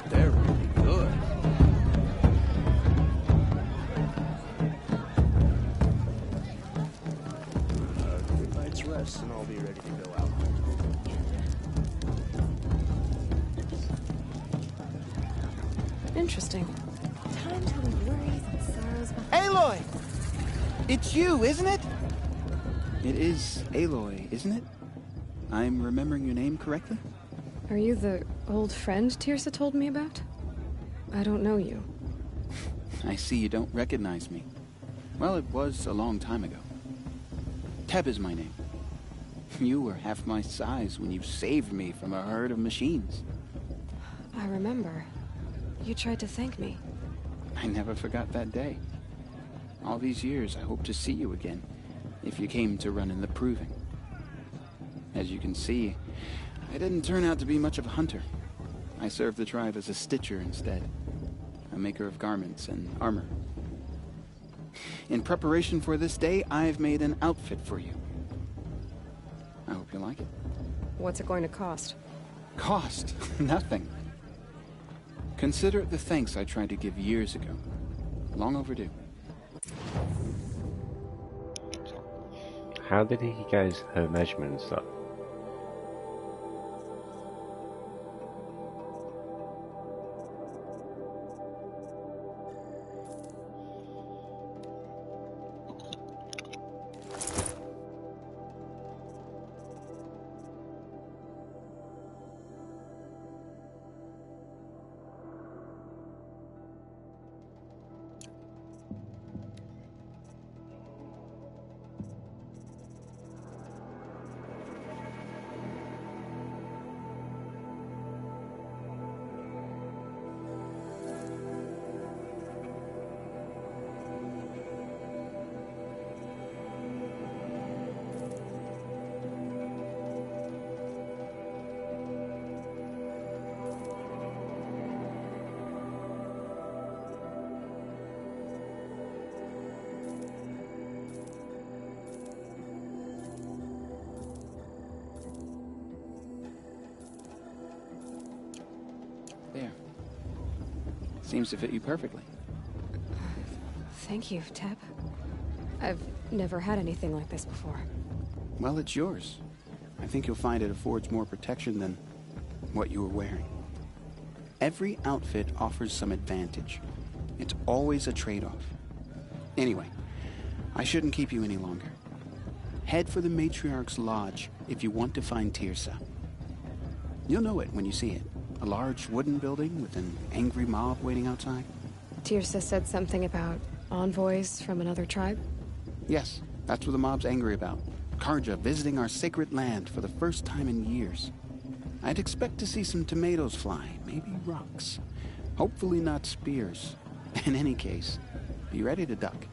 They're really good. Good night's rest, and I'll be ready to go out. Interesting. Time to leave worries and sorrows behind. Aloy! It's you, isn't it? It is Aloy, isn't it? I'm remembering your name correctly? Are you the old friend Tirsa told me about? I don't know you. I see you don't recognize me. Well, it was a long time ago. Teb is my name. You were half my size when you saved me from a herd of machines. I remember. You tried to thank me. I never forgot that day. All these years, I hope to see you again, if you came to run in the proving. As you can see, I didn't turn out to be much of a hunter. I served the tribe as a stitcher instead, a maker of garments and armor. In preparation for this day, I've made an outfit for you. I hope you like it. What's it going to cost? Cost? Nothing. Consider it the thanks I tried to give years ago. Long overdue. How did he get her measurements though? There. Seems to fit you perfectly. Thank you, Teb. I've never had anything like this before. Well, it's yours. I think you'll find it affords more protection than what you were wearing. Every outfit offers some advantage. It's always a trade-off. Anyway, I shouldn't keep you any longer. Head for the Matriarch's Lodge if you want to find Tirsa. You'll know it when you see it. A large wooden building with an angry mob waiting outside. Tirsa said something about envoys from another tribe? Yes, that's what the mob's angry about. Karja visiting our sacred land for the first time in years. I'd expect to see some tomatoes fly, maybe rocks. Hopefully not spears. In any case, be ready to duck.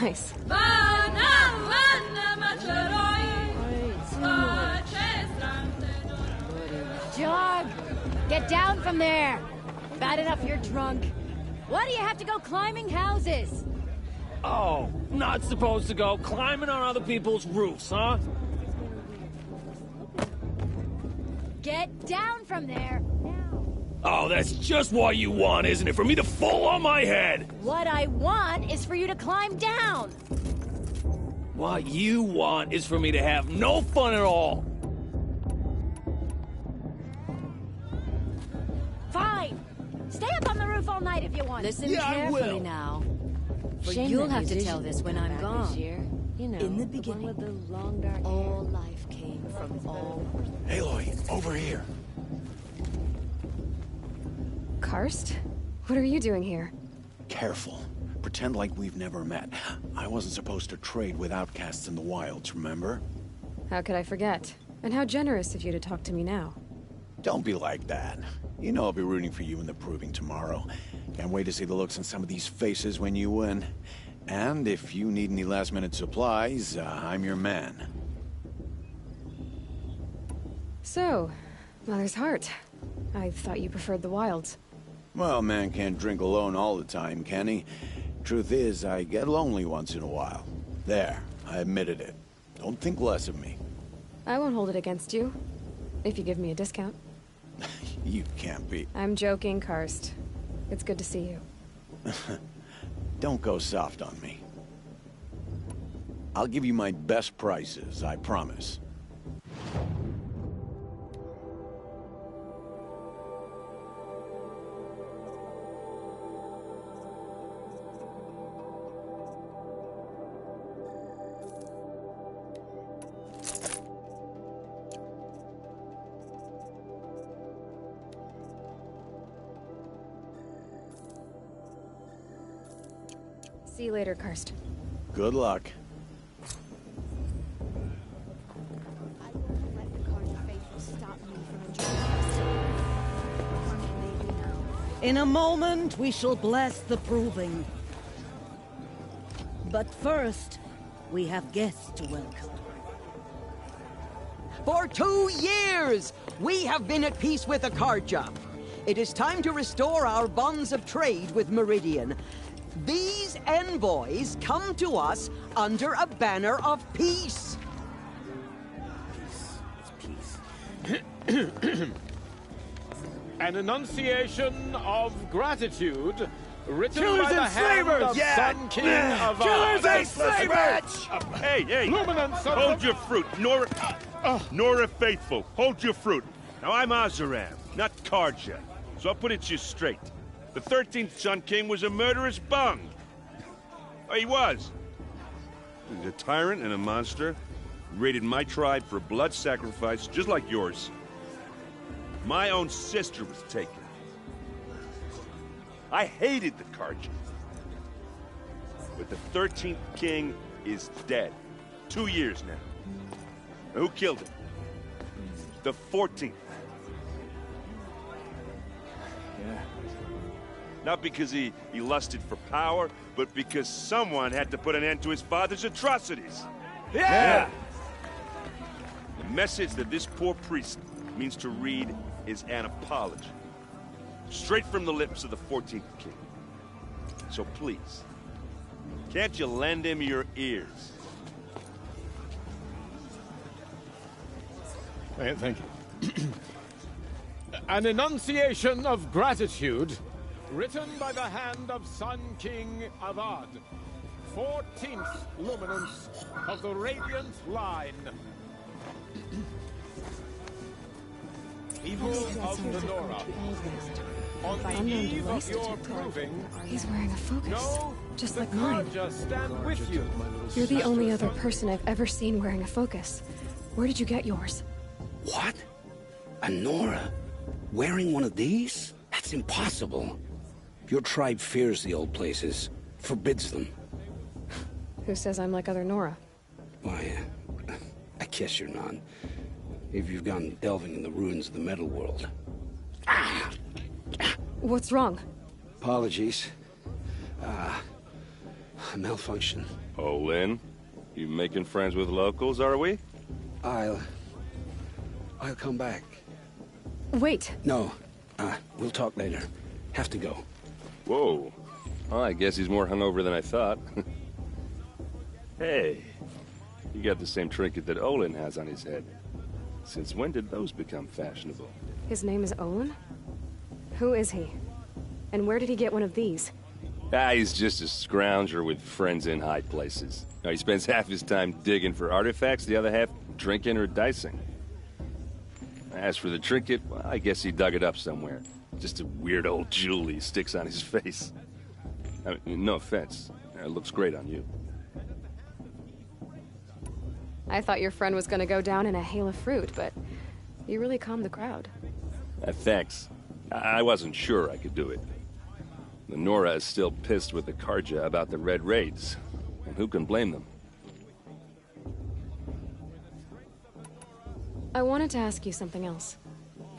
Nice. Jog! Get down from there! Bad enough you're drunk. Why do you have to go climbing houses? Oh, not supposed to go climbing on other people's roofs, huh? Get down from there! Oh, that's just what you want, isn't it? For me to fall on my head! What I want is for you to climb down! What you want is for me to have no fun at all! Fine! Stay up on the roof all night if you want. Listen Yeah, I carefully will. now. For Shame you'll that have to musicians tell this when come I'm back gone. this year. You know, In the one beginning, with the long dark all life came from all. Aloy, over here. Karst? What are you doing here? Careful. Pretend like we've never met. I wasn't supposed to trade with outcasts in the wilds, remember? How could I forget? And how generous of you to talk to me now. Don't be like that. You know I'll be rooting for you in the proving tomorrow. Can't wait to see the looks on some of these faces when you win. And if you need any last-minute supplies, I'm your man. So, Mother's Heart. I thought you preferred the wilds. Well, man can't drink alone all the time, can he? Truth is, I get lonely once in a while. There, I admitted it. Don't think less of me. I won't hold it against you. If you give me a discount. You can't be. I'm joking, Karst. It's good to see you. Don't go soft on me. I'll give you my best prices, I promise. See you later, Karst. Good luck. I won't let the Carter faithful stop me from enjoying myself. in a moment we shall bless the proving. But first, we have guests to welcome. For 2 years, we have been at peace with Akarja. It is time to restore our bonds of trade with Meridian. These envoys come to us under a banner of peace. An enunciation of gratitude written Killers by the and hand slavers! of Sun King of Killers and slavers! Hey, hey! Luminance of Hold the- your fruit, Nora Faithful. Hold your fruit. Now I'm Azaram, not Karja, so I'll put it to you straight. The 13th Sun King was a murderous bung. Oh, he was. He's a tyrant and a monster. He raided my tribe for a blood sacrifice, just like yours. My own sister was taken. I hated the Karja. But the 13th king is dead. 2 years now. Now, who killed him? The 14th. Yeah. Not because he lusted for power, but because someone had to put an end to his father's atrocities. Yeah! The message that this poor priest means to read is an apology. Straight from the lips of the 14th king. So please, can't you lend him your ears? Thank you. An enunciation of gratitude written by the hand of Sun King Avad, 14th luminance of the Radiant Line. People of the Nora, on the eve of your proving, He's wearing a focus, know just the like mine. Karja stand with you. You're the only other person I've ever seen wearing a focus. Where did you get yours? What? A Nora? Wearing one of these? That's impossible. Your tribe fears the old places, forbids them. Who says I'm like other Nora? Why, I guess you're not. If you've gone delving in the ruins of the metal world. What's wrong? Apologies. A malfunction. Olin, you making friends with locals, are we? I'll come back. Wait. No. We'll talk later. Have to go. Whoa. Well, I guess he's more hungover than I thought. Hey, you got the same trinket that Olin has on his head. Since when did those become fashionable? His name is Olin? Who is he? And where did he get one of these? He's just a scrounger with friends in high places. Now, he spends half his time digging for artifacts, the other half drinking or dicing. As for the trinket, well, I guess he dug it up somewhere. Just a weird old jewel he sticks on his face. I mean, no offense. It looks great on you. I thought your friend was gonna go down in a hail of fruit, but you really calmed the crowd. Thanks. I wasn't sure I could do it. The Nora is still pissed with the Karja about the Red Raids, and who can blame them? I wanted to ask you something else.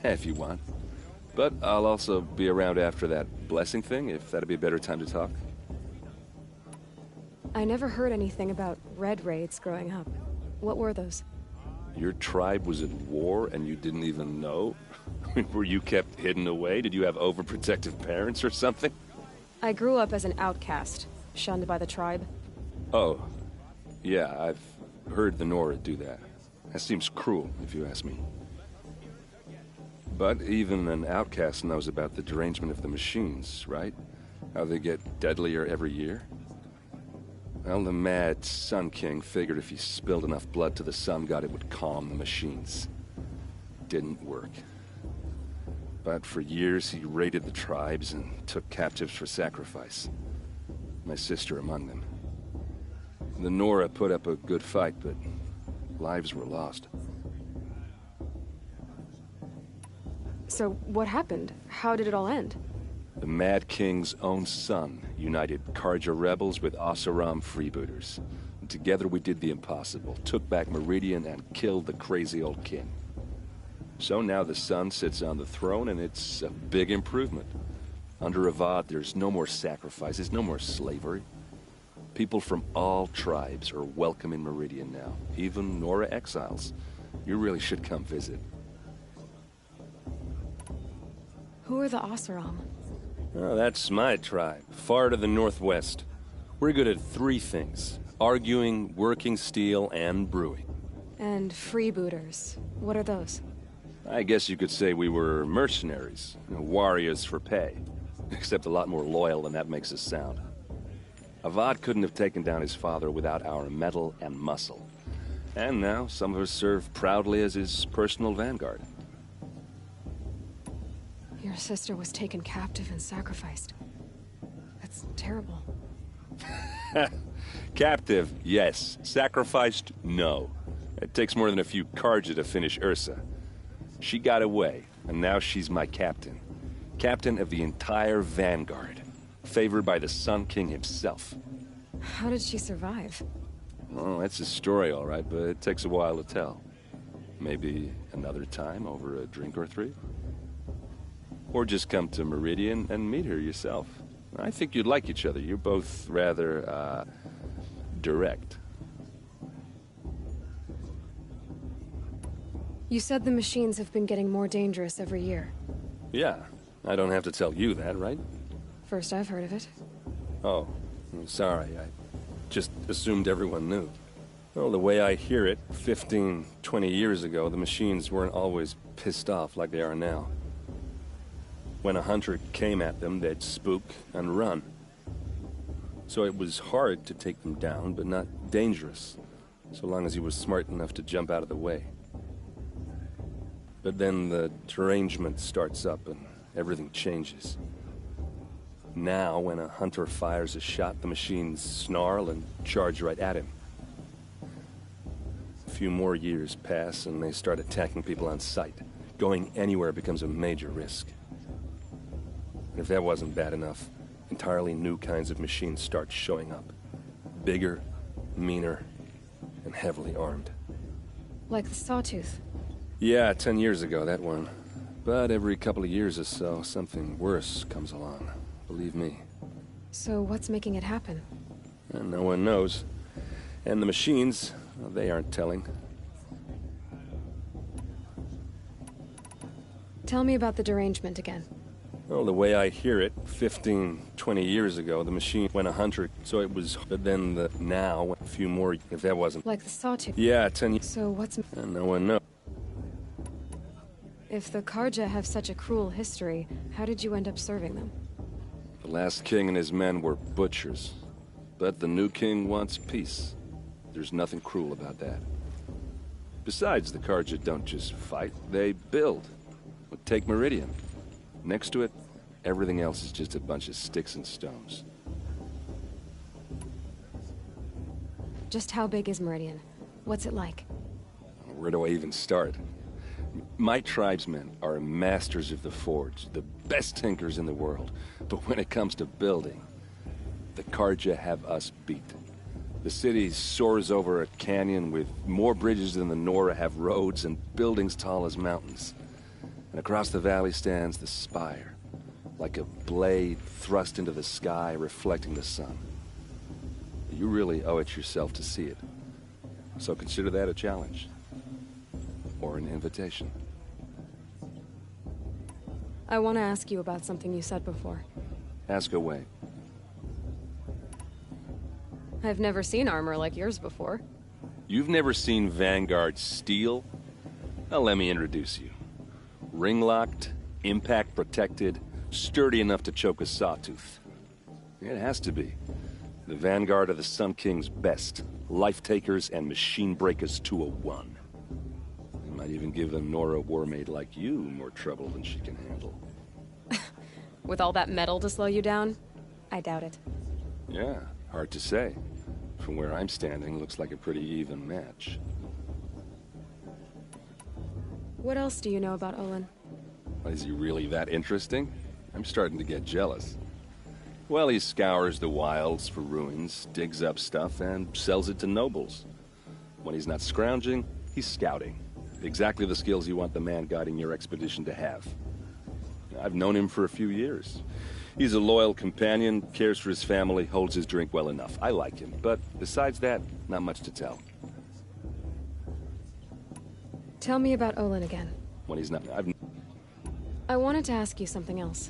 If you want. But I'll also be around after that blessing thing, if that'd be a better time to talk. I never heard anything about Red Raids growing up. What were those? Your tribe was at war and you didn't even know? Were you kept hidden away? Did you have overprotective parents or something? I grew up as an outcast, shunned by the tribe. Oh. Yeah, I've heard the Nora do that. That seems cruel, if you ask me. But even an outcast knows about the derangement of the machines, right? How they get deadlier every year? Well, the mad Sun King figured if he spilled enough blood to the Sun God, it would calm the machines. Didn't work. But for years, he raided the tribes and took captives for sacrifice. My sister among them. The Nora put up a good fight, but lives were lost. So, what happened? How did it all end? The Mad King's own son united Karja rebels with Oseram freebooters. And together we did the impossible, took back Meridian and killed the crazy old king. So now the son sits on the throne and it's a big improvement. Under Avad, there's no more sacrifices, no more slavery. People from all tribes are welcome in Meridian now, even Nora exiles. You really should come visit. Who are the Oseram? Oh, that's my tribe, far to the northwest. We're good at three things: arguing, working steel, and brewing. And freebooters. What are those? I guess you could say we were mercenaries, warriors for pay. Except a lot more loyal than that makes us sound. Avad couldn't have taken down his father without our metal and muscle. And now some of us serve proudly as his personal vanguard. Your sister was taken captive and sacrificed. That's terrible. Captive, yes. Sacrificed, no. It takes more than a few Karja to finish Ursa. She got away, and now she's my captain. Captain of the entire vanguard. Favored by the Sun King himself. How did she survive? Oh, that's a story, all right, but it takes a while to tell. Maybe another time over a drink or three? Or just come to Meridian and meet her yourself. I think you'd like each other. You're both rather, direct. You said the machines have been getting more dangerous every year. Yeah, I don't have to tell you that, right? First I've heard of it. Oh, I'm sorry. I just assumed everyone knew. Well, the way I hear it, 15, 20 years ago, the machines weren't always pissed off like they are now. When a hunter came at them, they'd spook and run. So it was hard to take them down, but not dangerous, so long as he was smart enough to jump out of the way. But then the derangement starts up and everything changes. Now, when a hunter fires a shot, the machines snarl and charge right at him. A few more years pass and they start attacking people on sight. Going anywhere becomes a major risk. And if that wasn't bad enough, entirely new kinds of machines start showing up. Bigger, meaner, and heavily armed. Like the Sawtooth. Yeah, 10 years ago, that one. But every couple of years or so, something worse comes along. Believe me. So what's making it happen? And no one knows. And the machines, well, they aren't telling. Tell me about the derangement again. Well, the way I hear it, 15, 20 years ago, the machine went 100, so it was, but then now, a few more, if that wasn't... Like the sawtooth? Yeah, 10 years. So what's... No one knows. If the Karja have such a cruel history, how did you end up serving them? The last king and his men were butchers. But the new king wants peace. There's nothing cruel about that. Besides, the Karja don't just fight, they build. Take Meridian. Next to it, everything else is just a bunch of sticks and stones. Just how big is Meridian? What's it like? Where do I even start? My tribesmen are masters of the forge, the best tinkers in the world. But when it comes to building, the Karja have us beat. The city soars over a canyon with more bridges than the Nora have roads and buildings tall as mountains. And across the valley stands the spire, like a blade thrust into the sky, reflecting the sun. You really owe it yourself to see it. So consider that a challenge. Or an invitation. I want to ask you about something you said before. Ask away. I've never seen armor like yours before. You've never seen Vanguard steel? Well, let me introduce you. Ring-locked, impact-protected, sturdy enough to choke a sawtooth. It has to be. The Vanguard of the Sun King's best. Life-takers and machine-breakers to a one. They might even give a Nora warmaid like you more trouble than she can handle. With all that metal to slow you down? I doubt it. Yeah, hard to say. From where I'm standing, looks like a pretty even match. What else do you know about Olin? Is he really that interesting? I'm starting to get jealous. Well, he scours the wilds for ruins, digs up stuff, and sells it to nobles. When he's not scrounging, he's scouting. Exactly the skills you want the man guiding your expedition to have. I've known him for a few years. He's a loyal companion, cares for his family, holds his drink well enough. I like him, but besides that, not much to tell. Tell me about Olin again. When he's not... I wanted to ask you something else.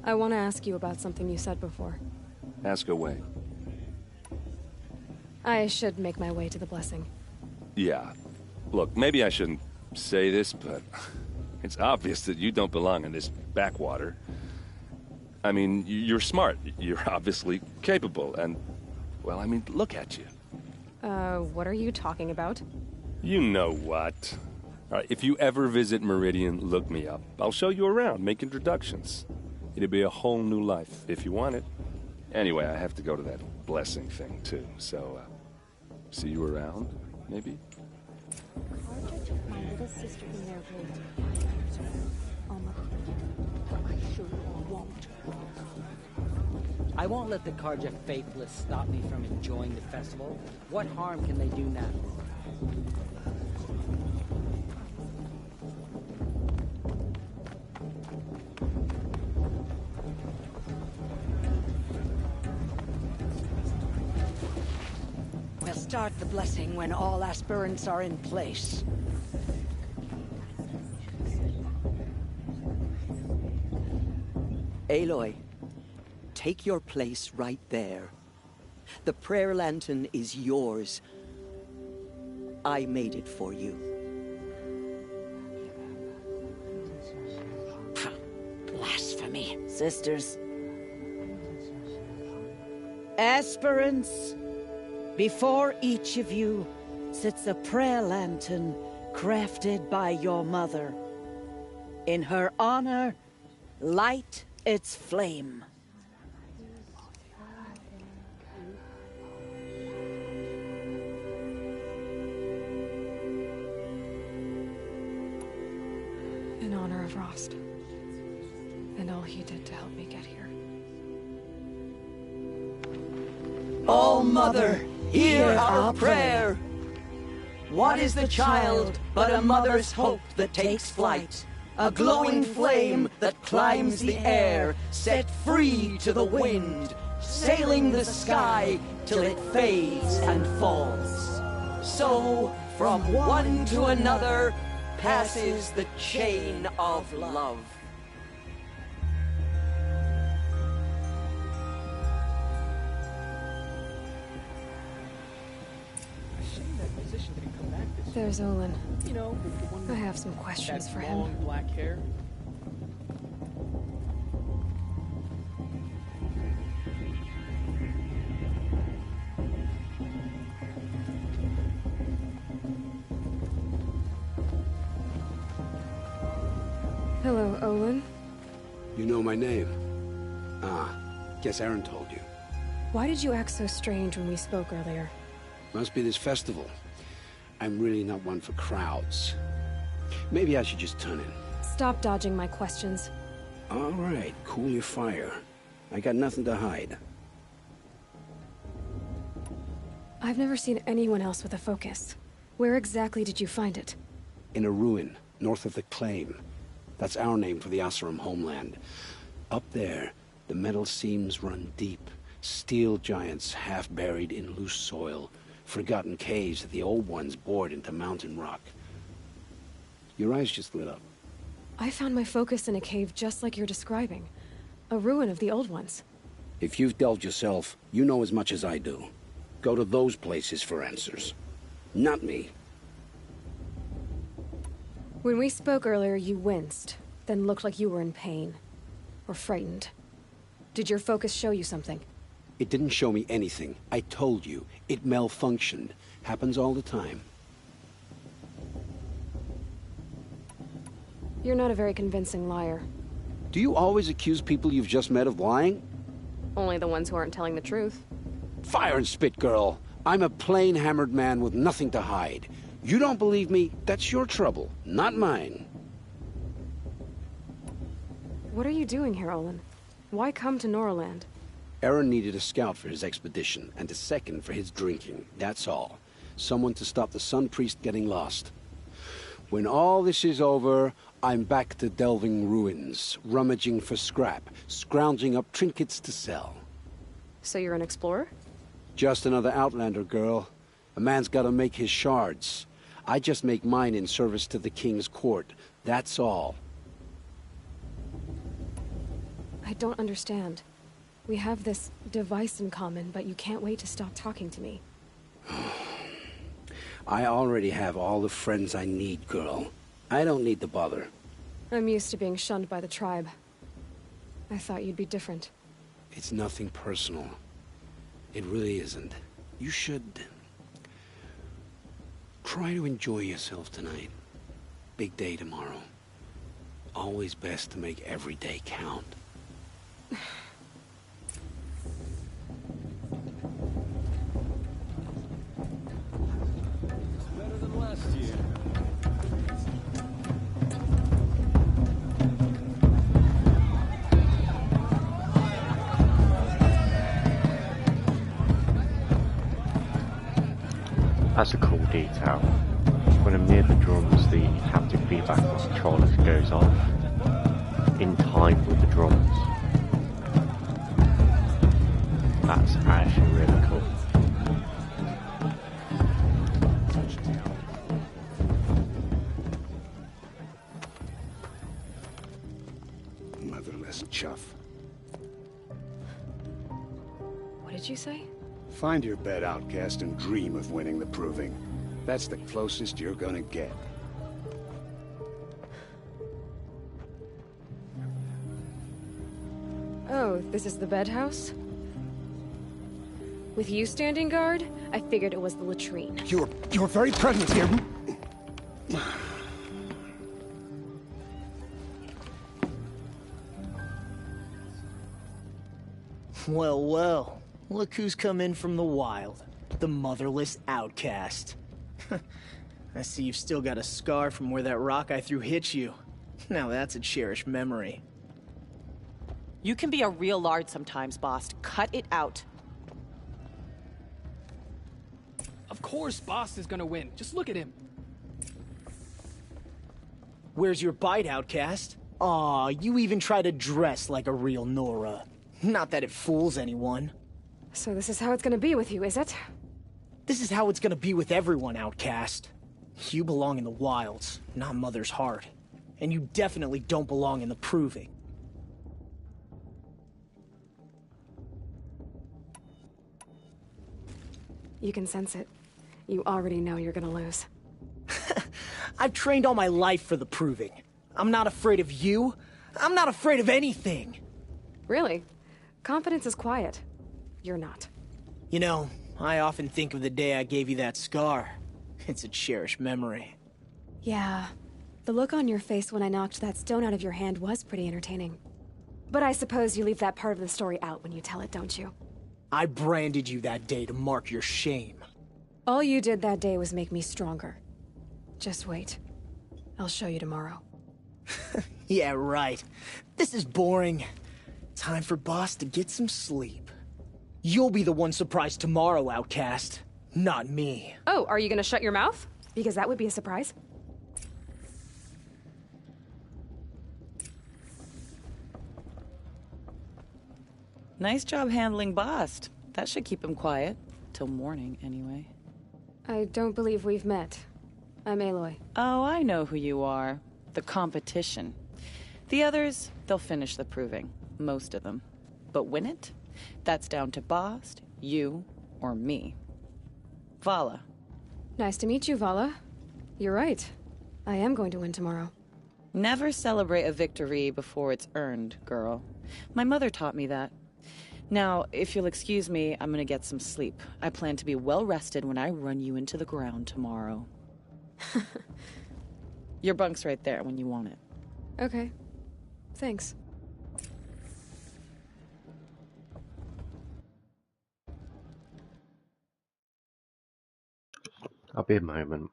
I want to ask you about something you said before. Ask away. I should make my way to the blessing. Yeah. Look, maybe I shouldn't say this, but it's obvious that you don't belong in this backwater. I mean, you're smart. You're obviously capable, and... well, I mean, look at you. What are you talking about? You know what. All right, if you ever visit Meridian, look me up. I'll show you around, make introductions. It'll be a whole new life, if you want it. Anyway, I have to go to that blessing thing, too. So, see you around, maybe? Archer took my little sister in their room. I sure won't. I won't let the Karja faithless stop me from enjoying the festival. What harm can they do now? We'll start the blessing when all aspirants are in place. Aloy, take your place right there. The prayer lantern is yours. I made it for you. Blasphemy. Sisters. Aspirants, before each of you sits a prayer lantern crafted by your mother. In her honor, light its flame. In honor of Rost. And all he did to help me get here. All Mother, hear our prayer. What is the child but a mother's hope that takes flight? A glowing flame that climbs the air, set free to the wind, sailing the sky, till it fades and falls. So, from one to another, passes the chain of love. There's Olin. You know, the one I have some questions for long him. black hair. Hello, Olin. You know my name? Ah, guess Aaron told you. Why did you act so strange when we spoke earlier? Must be this festival. I'm really not one for crowds. Maybe I should just turn in. Stop dodging my questions. All right, cool your fire. I got nothing to hide. I've never seen anyone else with a focus. Where exactly did you find it? In a ruin, north of the Claim. That's our name for the Oseram homeland. Up there, the metal seams run deep. Steel giants half buried in loose soil. Forgotten caves that the old ones bored into mountain rock. Your eyes just lit up. I found my focus in a cave just like you're describing. A ruin of the old ones. If you've delved yourself, you know as much as I do. Go to those places for answers. Not me. When we spoke earlier, you winced, then looked like you were in pain. Or frightened. Did your focus show you something? It didn't show me anything. I told you. It malfunctioned. Happens all the time. You're not a very convincing liar. Do you always accuse people you've just met of lying? Only the ones who aren't telling the truth. Fire and spit, girl. I'm a plain hammered man with nothing to hide. You don't believe me? That's your trouble, not mine. What are you doing here, Olin? Why come to Norland? Aaron needed a scout for his expedition, and a second for his drinking. That's all. Someone to stop the Sun Priest getting lost. When all this is over, I'm back to delving ruins, rummaging for scrap, scrounging up trinkets to sell. So you're an explorer? Just another Outlander, girl. A man's gotta make his shards. I just make mine in service to the King's court. That's all. I don't understand. We have this device in common, but you can't wait to stop talking to me. I already have all the friends I need, girl. I don't need the bother. I'm used to being shunned by the tribe. I thought you'd be different. It's nothing personal. It really isn't. You should... try to enjoy yourself tonight. Big day tomorrow. Always best to make every day count. Better than last year. That's a cool detail. When I'm near the drums, the haptic feedback on the controller goes off in time with the drums. That's actually really cool. Motherless chuff. What did you say? Find your bed, outcast, and dream of winning the proving. That's the closest you're gonna get. Oh, this is the bedhouse? With you standing guard, I figured it was the latrine. Your very presence here... Well, well. Look who's come in from the wild. The motherless outcast. I see you've still got a scar from where that rock I threw hit you. Now that's a cherished memory. You can be a real lard sometimes, boss. Cut it out. Of course Boss is gonna win. Just look at him. Where's your bite, outcast? Aw, you even try to dress like a real Nora. Not that it fools anyone. So this is how it's gonna be with you, is it? This is how it's gonna be with everyone, Outcast. You belong in the wilds, not Mother's heart. And you definitely don't belong in the Proving. You can sense it. You already know you're gonna lose. I've trained all my life for the Proving. I'm not afraid of you. I'm not afraid of anything. Really? Confidence is quiet. You're not. You know, I often think of the day I gave you that scar. It's a cherished memory. Yeah. The look on your face when I knocked that stone out of your hand was pretty entertaining. But I suppose you leave that part of the story out when you tell it, don't you? I branded you that day to mark your shame. All you did that day was make me stronger. Just wait. I'll show you tomorrow. Yeah, right. This is boring. Time for Boss to get some sleep. You'll be the one surprised tomorrow, Outcast. Not me. Oh, are you gonna shut your mouth? Because that would be a surprise. Nice job handling Bast. That should keep him quiet. Till morning, anyway. I don't believe we've met. I'm Aloy. Oh, I know who you are. The competition. The others, they'll finish the proving. Most of them. But win it? That's down to Bast, you, or me. Vala. Nice to meet you, Vala. You're right. I am going to win tomorrow. Never celebrate a victory before it's earned, girl. My mother taught me that. Now, if you'll excuse me, I'm gonna get some sleep. I plan to be well rested when I run you into the ground tomorrow. Your bunk's right there when you want it. Okay. Thanks. I'll be a moment.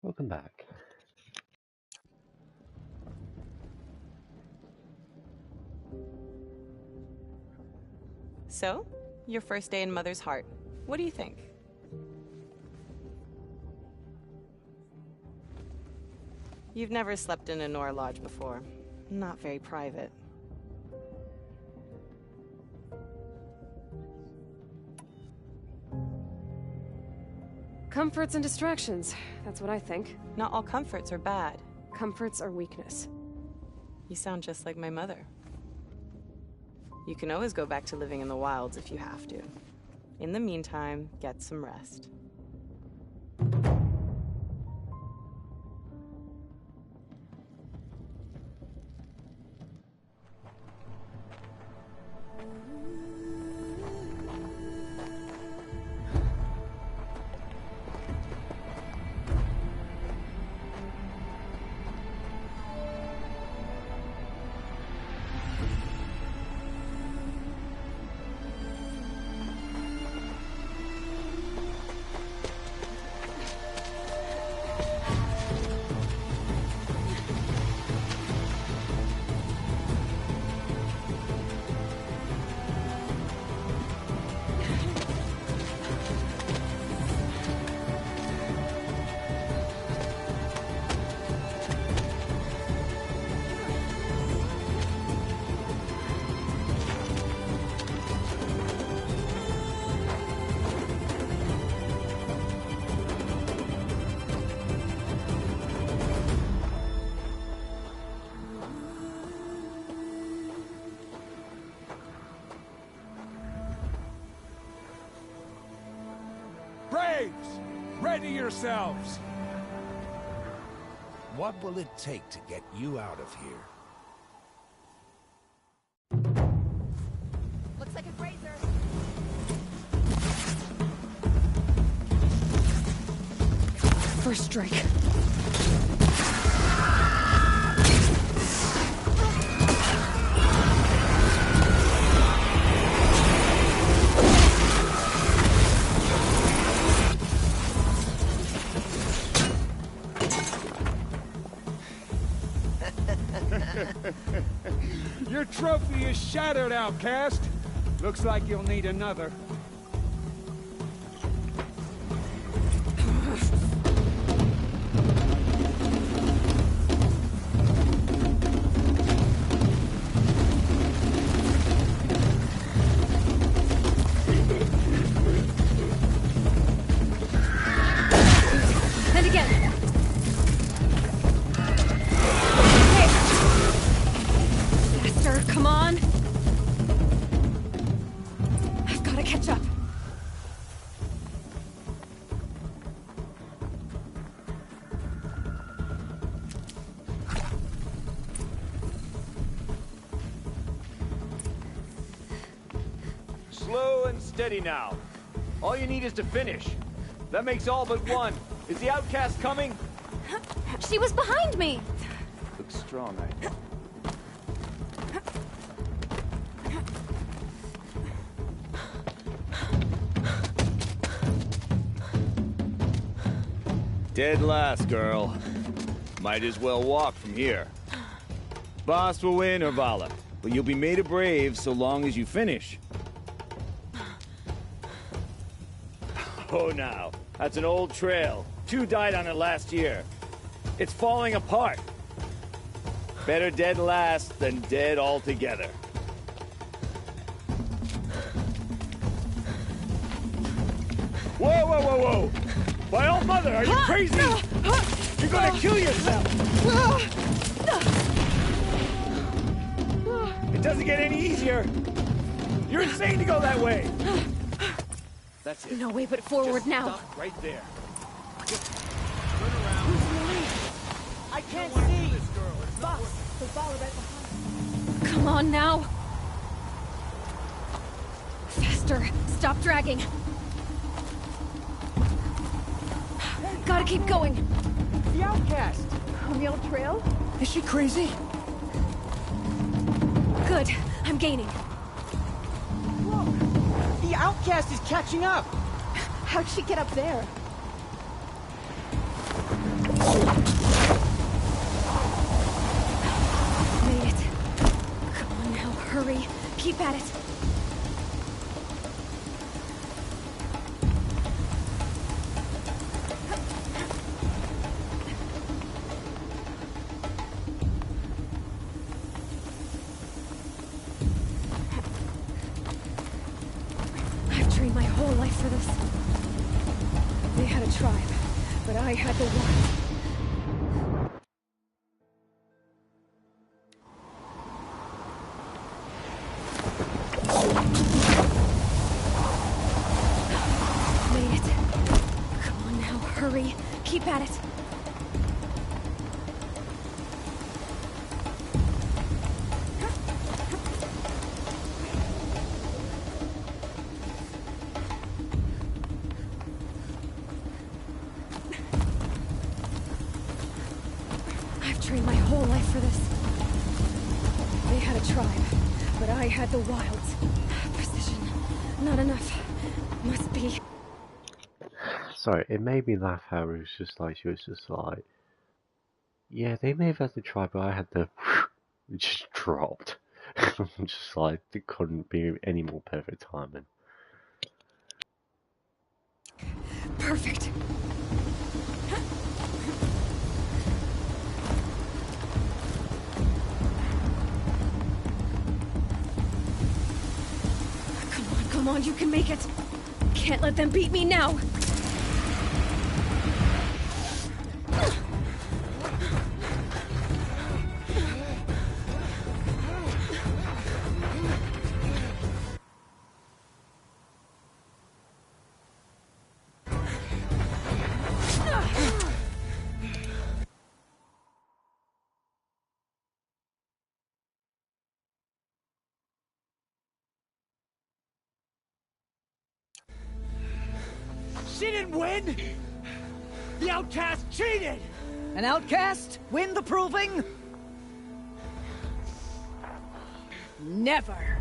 Welcome back. So, your first day in Mother's Heart. What do you think? You've never slept in a Nora Lodge before. Not very private. Comforts and distractions. That's what I think. Not all comforts are bad. Comforts are weakness. You sound just like my mother. You can always go back to living in the wilds if you have to. In the meantime, get some rest. Braves! Ready yourselves! What will it take to get you out of here? Looks like a grazer. First strike. Your trophy is shattered, outcast. Looks like you'll need another. And again. Come on! I've got to catch up. Slow and steady now. All you need is to finish. That makes all but one. Is the outcast coming? She was behind me! Looks strong, I know. Dead last, girl. Might as well walk from here. Boss will win, or Vala, but you'll be made a brave so long as you finish. Oh, now. That's an old trail. 2 died on it last year. It's falling apart. Better dead last than dead altogether. Whoa, whoa, whoa, whoa! My old mother, are you crazy? You're gonna kill yourself! It doesn't get any easier! You're insane to go that way! That's it. No way but forward. Just now. Stop right there. Turn around. I can't see! Boss, the Vala right behind. Come on now. Faster. Stop dragging. Gotta keep going. The outcast! On the old trail? Is she crazy? Good. I'm gaining. Whoa! The outcast is catching up! How'd she get up there? Made it. Come on now, hurry. Keep at it. I've trained my whole life for this. They had a tribe, but I had the wild. Made it. Come on now, hurry. Keep at it. I've trained my whole life for this. They had a tribe, but I had the wilds. Precision. Not enough. Must be. Sorry, it made me laugh how it was just like, she was just like, yeah, they may have had the try, but I had the, it just dropped. Just like, it couldn't be any more perfect timing. Perfect. Come on, you can make it. Can't let them beat me now. She didn't win! The outcast cheated! An outcast win the proving? Never.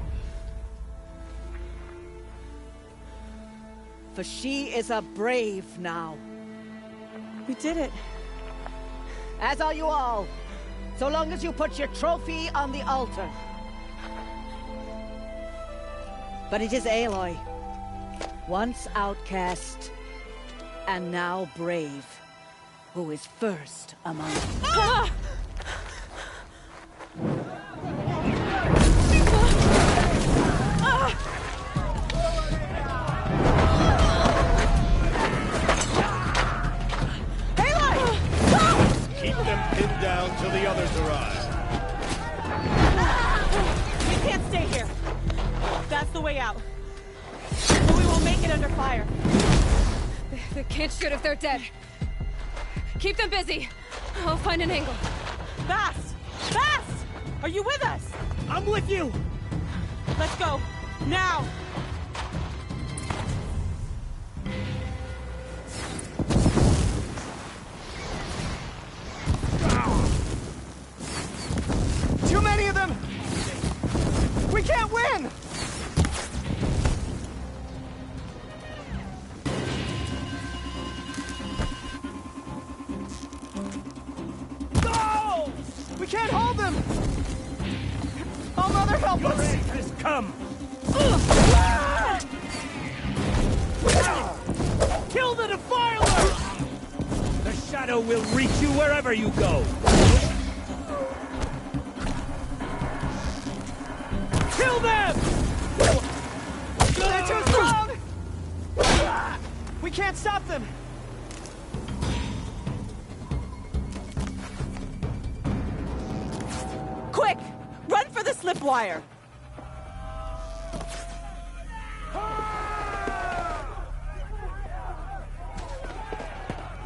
For she is a brave now. We did it. As are you all. So long as you put your trophy on the altar. But it is Aloy. Once outcast, and now brave, who is first among us. Ah! Keep them pinned down till the others arrive. You can't stay here. That's the way out. But we will make it under fire. They can't shoot if they're dead. Keep them busy. I'll find an angle. Fast! Fast! Are you with us? I'm with you! Let's go. Now! Too many of them! We can't win! No! We can't hold them! Oh, Mother, help us! Has come! Kill the Defiler! The shadow will reach you wherever you go! Kill them! They're too strong! We can't stop them! Quick! Run for the slip wire!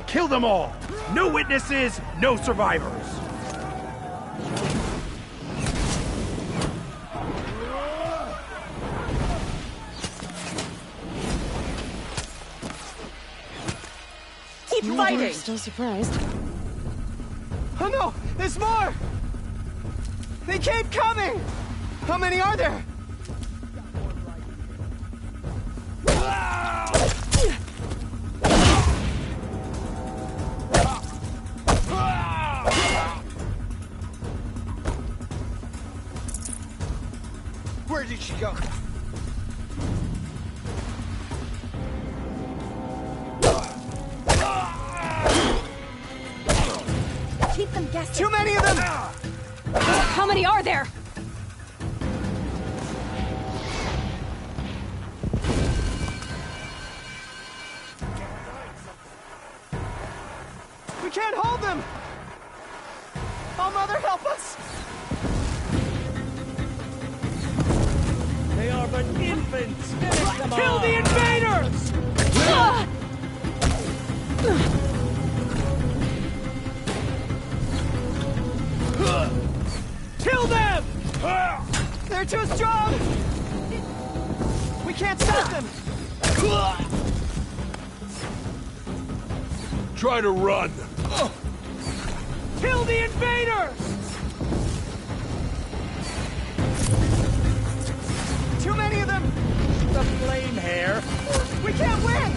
Kill them all! No witnesses, no survivors! Keep fighting! I'm still surprised. Oh no! There's more! They keep coming! How many are there? she go? Keep them guessing. Too many of them! How many are there? We can't hold them! Oh, Mother, help us! They are but infants! Finish them Kill all. the invaders! Kill them! They're too strong! We can't stop them! Try to run. Kill the invaders! Too many of them! The flame hair! We can't win!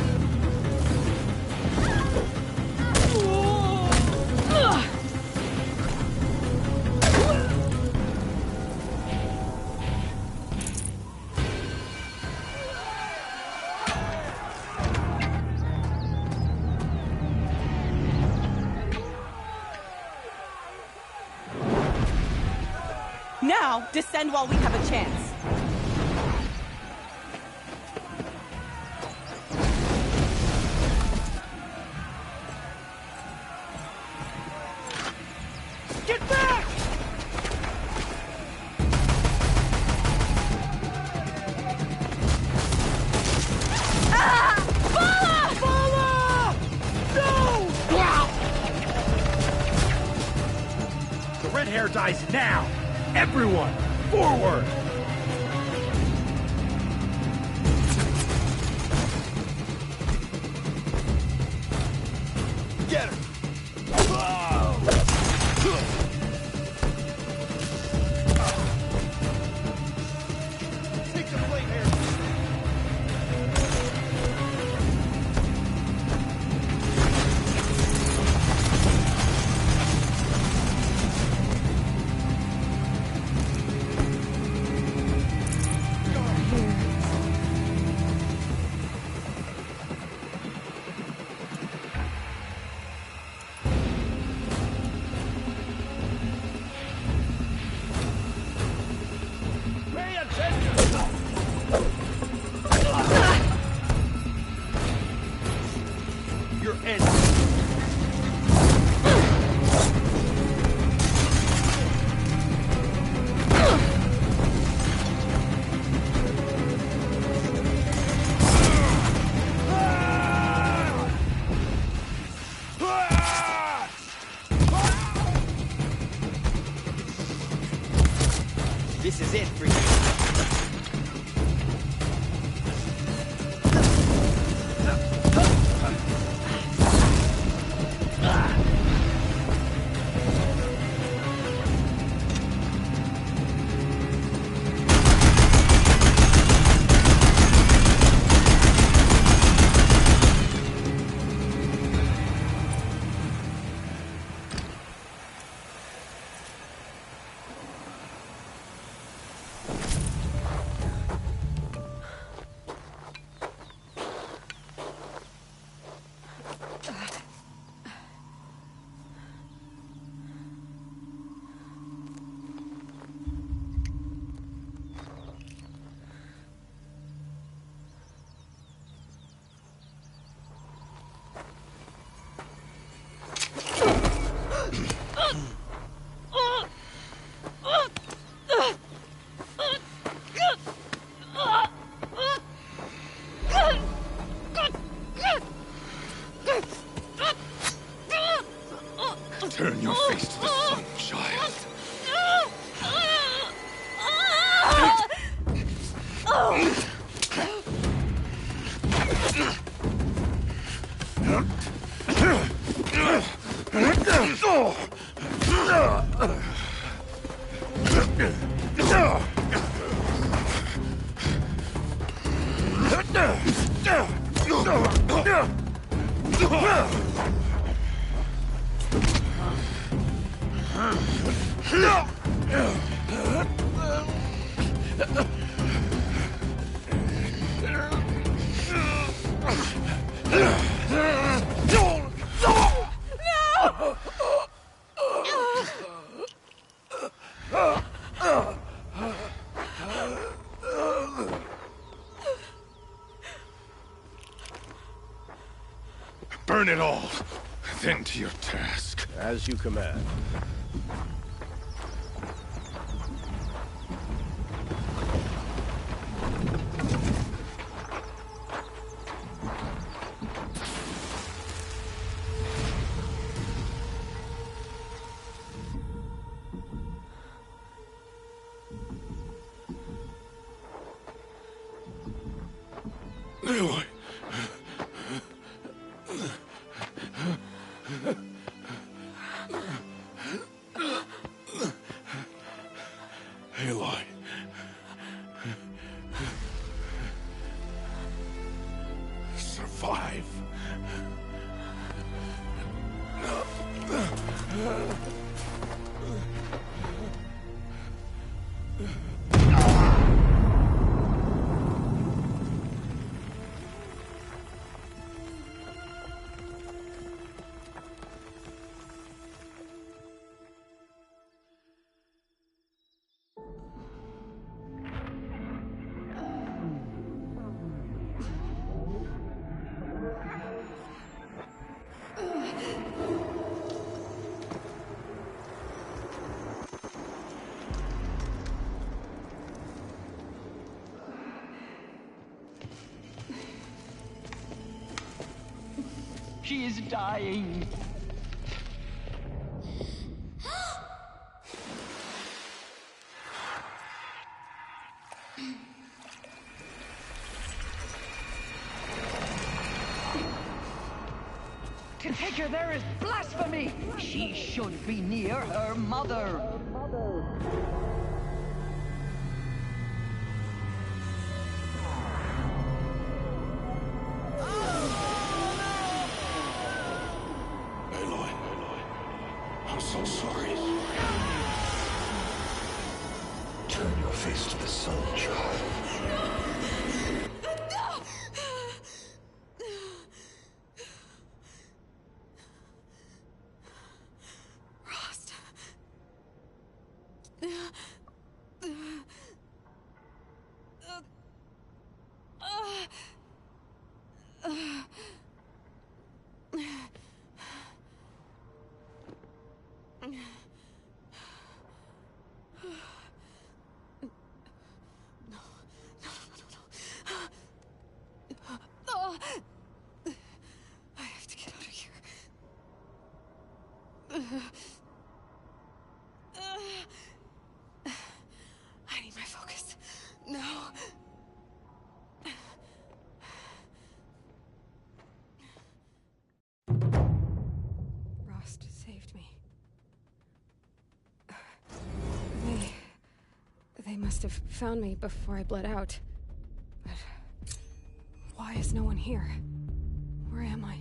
Now, descend while we have a chance. Get back! The red hair dies now! Everyone, forward! Get her! Take the flame hair! Pay attention! Your end. This is it for you. Turn your face to the sun, child. Burn it all, then to your task. As you command. Aloy. Aloy. Survive. She is dying. To take her there is blasphemy. She should be near her mother. I'm so sorry. Turn your face to the sun, child. Rost. I have to get out of here. I need my focus. No. Rost saved me. They must have found me before I bled out. But why is no one here? Where am I?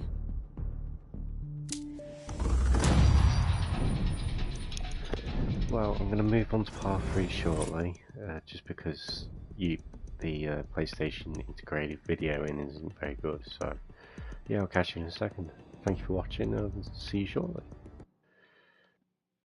Well, I'm going to move on to part 3 shortly, just because the PlayStation integrated video in isn't very good, so yeah, I'll catch you in a second. Thank you for watching, and I'll see you shortly.